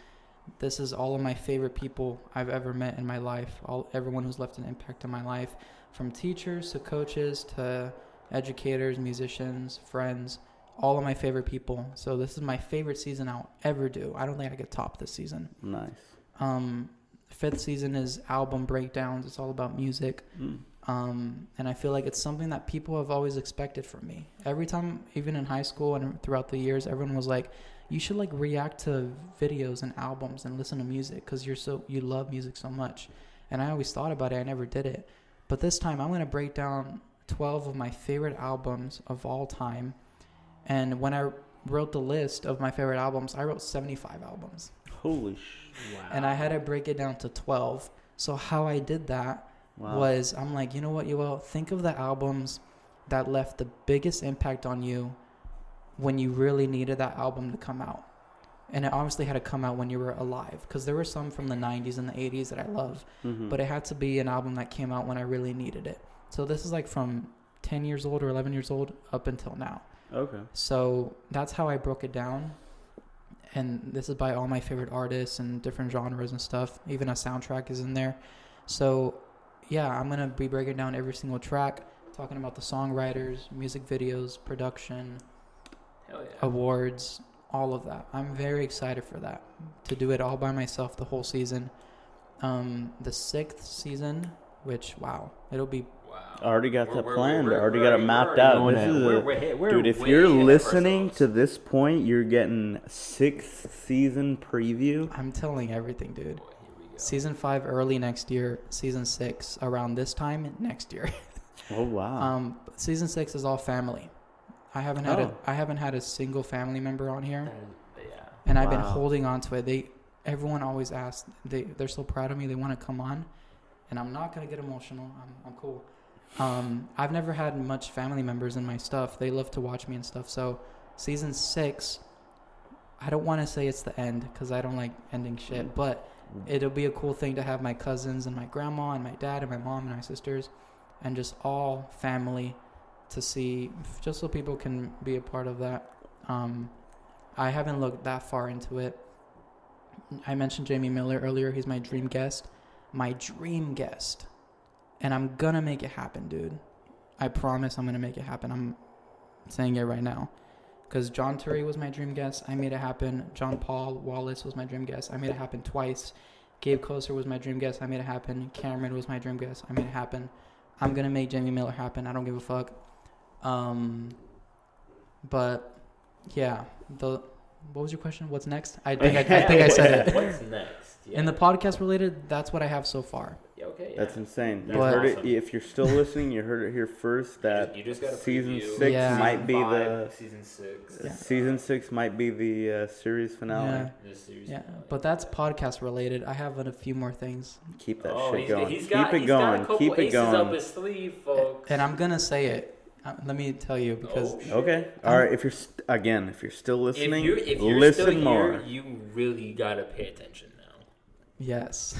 this is all of my favorite people I've ever met in my life. Everyone who's left an impact on my life, from teachers to coaches to educators, musicians, friends, all of my favorite people. So this is my favorite season I'll ever do. I don't think I could top this season. Nice. 5th season is album breakdowns. It's all about music. And I feel like it's something that people have always expected from me. Every time, even in high school and throughout the years, everyone was like, you should like react to videos and albums and listen to music because you love music so much. And I always thought about it. I never did it. But this time I'm going to break down 12 of my favorite albums of all time. And when I wrote the list of my favorite albums, I wrote 75 albums. Holy sh! Wow. And I had to break it down to 12. So how I did that was, I'm like, you know what, Yoel? Think of the albums that left the biggest impact on you when you really needed that album to come out. And it obviously had to come out when you were alive, because there were some from the 90s and the 80s that I love, but it had to be an album that came out when I really needed it. So this is like from 10 years old or 11 years old up until now. Okay. So that's how I broke it down. And this is by all my favorite artists and different genres and stuff. Even a soundtrack is in there. So yeah, I'm going to be breaking down every single track, talking about the songwriters, music videos, production, Hell yeah. awards, all of that. I'm very excited for that, to do it all by myself the whole season. The 6th season, which, wow, it'll be... I already got that planned. I already got it mapped out. This is dude, if you're listening to this point, you're getting 6th season preview. I'm telling everything, dude. Boy, here we go. Season 5 early next year. Season 6 around this time next year. Oh wow. Season 6 is all family. I haven't had a single family member on here, and I've been holding on to it. Everyone always asks. They're so proud of me. They want to come on, and I'm not gonna get emotional. I'm cool. I've never had much family members in my stuff. They love to watch me and stuff. So season 6, I don't want to say it's the end because I don't like ending shit, but it'll be a cool thing to have my cousins and my grandma and my dad and my mom and my sisters and just all family to see, just so people can be a part of that. I haven't looked that far into it. I mentioned Jamie Miller earlier. He's my dream guest. And I'm gonna make it happen, dude. I promise I'm gonna make it happen. I'm saying it right now. Because John Turry was my dream guest. I made it happen. John Paul Wallace was my dream guest. I made it happen twice. Gabe Koser was my dream guest. I made it happen. Cameron was my dream guest. I made it happen. I'm gonna make Jamie Miller happen. I don't give a fuck. But yeah, what was your question? What's next? I think I said it. What's next? Yeah. In the podcast related, that's what I have so far. Okay. Yeah. That's insane. You But- heard it. If you're still listening, you heard it here first. That You just got a season preview. 6 Yeah. might be Season 6. Yeah. season 6 might be the series finale. Yeah. This series Yeah, finale. but that's podcast related. I have a few more things, Keep that Oh, shit going. he's Keep got it a going. couple Keep it aces up going. his sleeve, folks. and I'm gonna say it. Let me tell you because Okay. All right. If you're still listening, if you're listen still more. here, you really gotta pay attention now. yes,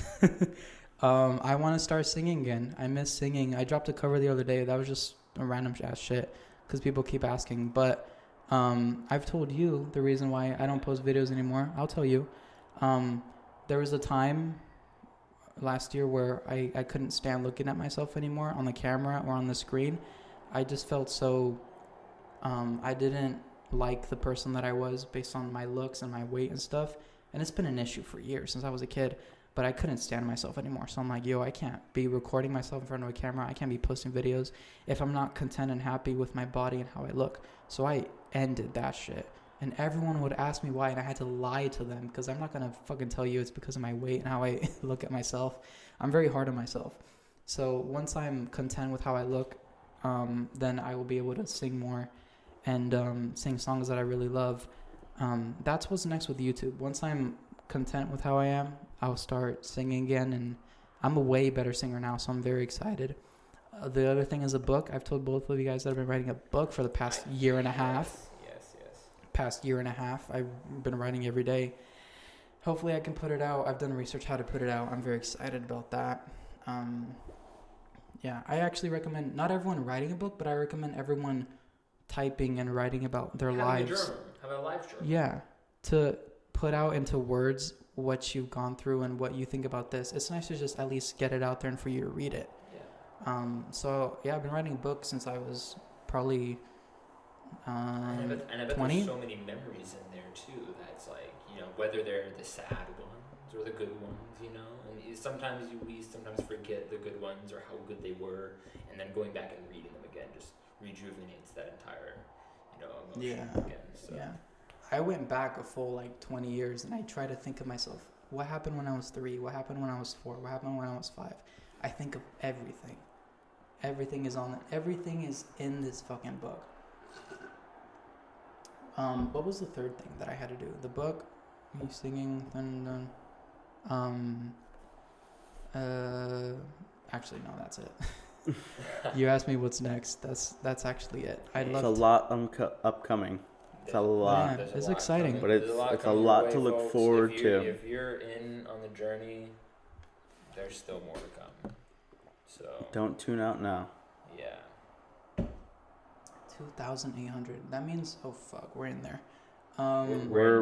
I want to start singing again. I miss singing. I dropped a cover the other day. That was just a random ass shit because people keep asking. But I've told you the reason why I don't post videos anymore. I'll tell you. There was a time last year where I couldn't stand looking at myself anymore on the camera or on the screen. I just felt so I didn't like the person that I was based on my looks and my weight and stuff. And it's been an issue for years since I was a kid, but I couldn't stand myself anymore. So I'm like, yo, I can't be recording myself in front of a camera. I can't be posting videos if I'm not content and happy with my body and how I look. So I ended that shit. And everyone would ask me why, and I had to lie to them because I'm not going to fucking tell you it's because of my weight and how I look at myself. I'm very hard on myself. So once I'm content with how I look, then I will be able to sing more and sing songs that I really love. That's what's next with YouTube. Once I'm content with how I am, I'll start singing again, and I'm a way better singer now, so I'm very excited. The other thing is a book. I've told both of you guys that I've been writing a book for the past year and a half. Past year and a half, I've been writing every day. Hopefully I can put it out. I've done research how to put it out. I'm very excited about that. Yeah, I actually recommend not everyone writing a book, but I recommend everyone typing and writing about their lives. Have a live journal. Yeah, to put out into words what you've gone through and what you think about this. It's nice to just at least get it out there and for you to read it. Yeah. So yeah, I've been writing books since I was probably and I bet 20. there's so many memories in there too. That's like, whether they're the sad ones or the good ones, And sometimes we sometimes forget the good ones or how good they were, and then going back and reading them again just rejuvenates that entire, emotion again. So. Yeah. I went back a full 20 years and I try to think of myself. What happened when I was 3? What happened when I was 4? What happened when I was 5? I think of everything. Everything is in this fucking book. What was the third thing that I had to do? The book, me singing, then actually no, that's it. You asked me what's next. That's actually it. It's a lot upcoming. It's a lot. Man, it's exciting. But it's a lot to look forward to. If you're in on the journey, there's still more to come. So Don't tune out now. Yeah. 2,800. That means, oh fuck, we're in there.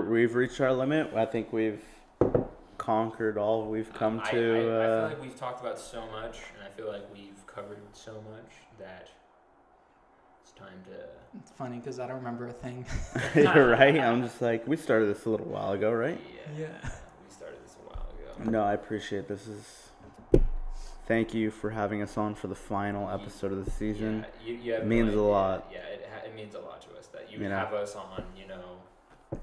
We've reached our limit. I think we've conquered all we've come to. I feel like we've talked about so much, and I feel like we've covered so much that it's time to. It's funny because I don't remember a thing. You're right. I'm just like, we started this a little while ago, right? Yeah. We started this a while ago. No, I appreciate this. Thank you for having us on for the final episode of the season. Yeah, it means a lot. Yeah, it means a lot to us that you have us on.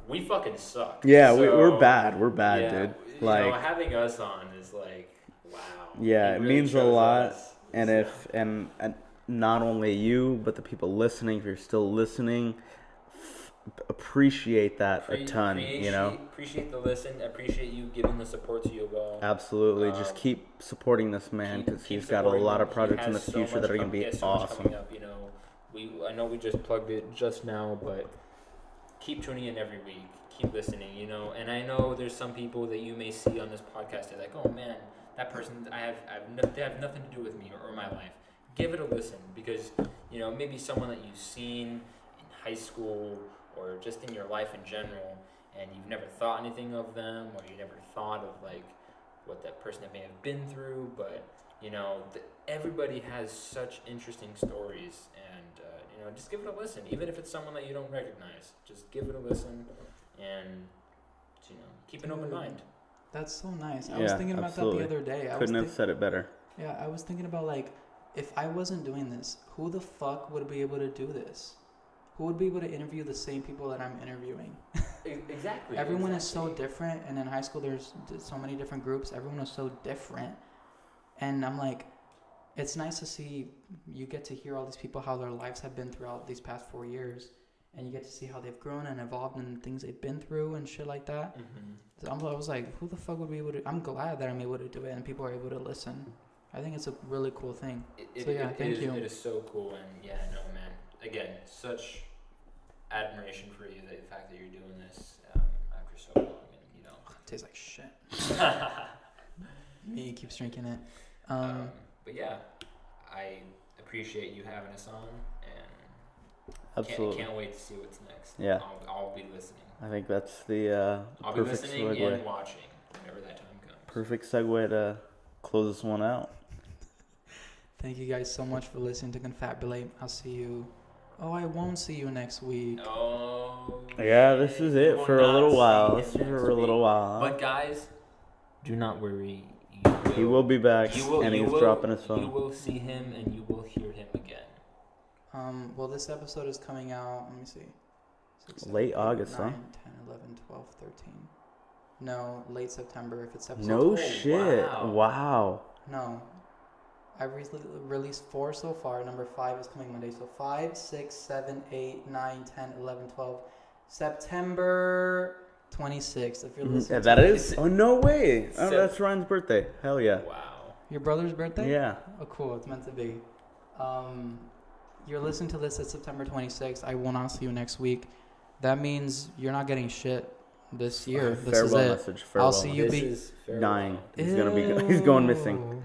We fucking suck. Yeah, so, we're bad. We're bad, dude. Like having us on is like, wow. Yeah, it really means a lot. Us, and so. and not only you, but the people listening, if you're still listening, appreciate that a ton. Appreciate the listen. Appreciate you giving the support to Yoga. Absolutely, just keep supporting this man because he's got a lot of projects in the future that are going to be awesome. Up, I know we just plugged it just now, but keep tuning in every week. Keep listening, And I know there's some people that you may see on this podcast. They're like, oh man, that person, they have nothing to do with me or my life. Give it a listen because maybe someone that you've seen in high school or just in your life in general, and you've never thought anything of them, or you never thought of like what that person may have been through. But everybody has such interesting stories, and just give it a listen, even if it's someone that you don't recognize. Just give it a listen, and keep an open mind. That's so nice. I was thinking about that the other day. Couldn't have said it better. Yeah, I was thinking about like, if I wasn't doing this, who the fuck would be able to do this? Who would be able to interview the same people that I'm interviewing? Exactly. Everyone is so different, and in high school there's so many different groups. Everyone is so different, and I'm like, it's nice to see you get to hear all these people how their lives have been throughout these past 4 years, and you get to see how they've grown and evolved and things they've been through and shit like that. Mm-hmm. So I was like, who the fuck would be able to? I'm glad that I'm able to do it and people are able to listen. I think it's a really cool thing. Thank you. It is so cool, and man. Again, such admiration for you, the fact that you're doing this after so long, and it tastes like shit. Me keeps drinking it. But yeah, I appreciate you having us on, and absolutely can't wait to see what's next. Yeah, I'll be listening. I think that's the I'll perfect be listening segue. and watching whenever that time comes. Perfect segue to close this one out. Thank you guys so much for listening to Confabulate. I'll see you. Oh, I won't see you next week. Oh. Yeah, this is it for a little while. This is for a little while. But guys, do not worry. He will be back, and he's dropping his phone. You will see him, and you will hear him again. Well, this episode is coming out, let me see. 6, late August, 9, huh? 10, 11, 12, 13. No, late September if it's episode. No shit. Wow. No. I've released 4 so far. Number 5 is coming Monday. So 5, 6, 7, 8, 9, 10, 11, 12. September 26th. If you're listening. That is? Oh, no way. Oh, that's Ryan's birthday. Hell yeah. Wow. Your brother's birthday? Yeah. Oh, cool. It's meant to be. You're listening to this at September 26th. I will not see you next week. That means you're not getting shit this year. This farewell is it. Message. Farewell. I'll see you. Dying. He's going missing.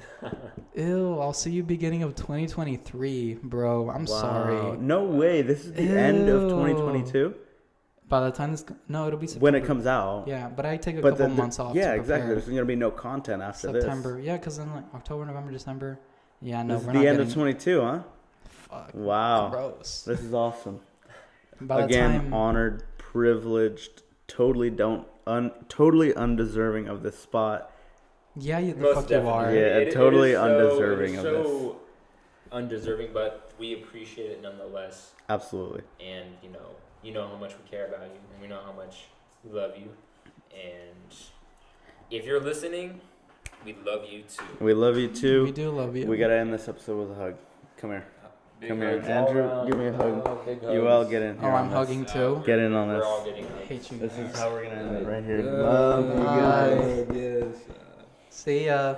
Ew. I'll see you beginning of 2023, bro. I'm sorry. No way. This is the end of 2022. By the time it'll be September. When it comes out. Yeah, but I take a couple months off. Yeah, to exactly. There's gonna be no content after this. September. Yeah, because then like October, November, December. Yeah, no, this we're is the not end of 22, huh? Fuck. Wow. Gross. This is awesome. Again, honored, privileged, totally undeserving of this spot. Yeah, the Most fuck you are. Yeah, totally undeserving of this. So undeserving, but we appreciate it nonetheless. Absolutely. And you know how much we care about you, and we know how much we love you. And if you're listening, we love you too. We love you too. We do love you. We gotta end this episode with a hug. Come here. Come here, hugs Andrew. all around. Give me a hug. Big You all get in here. I'm hugging too. Get in on this. We're all getting hugs. I hate you. This is how we're gonna end it right here. Love you guys. Yes. See ya.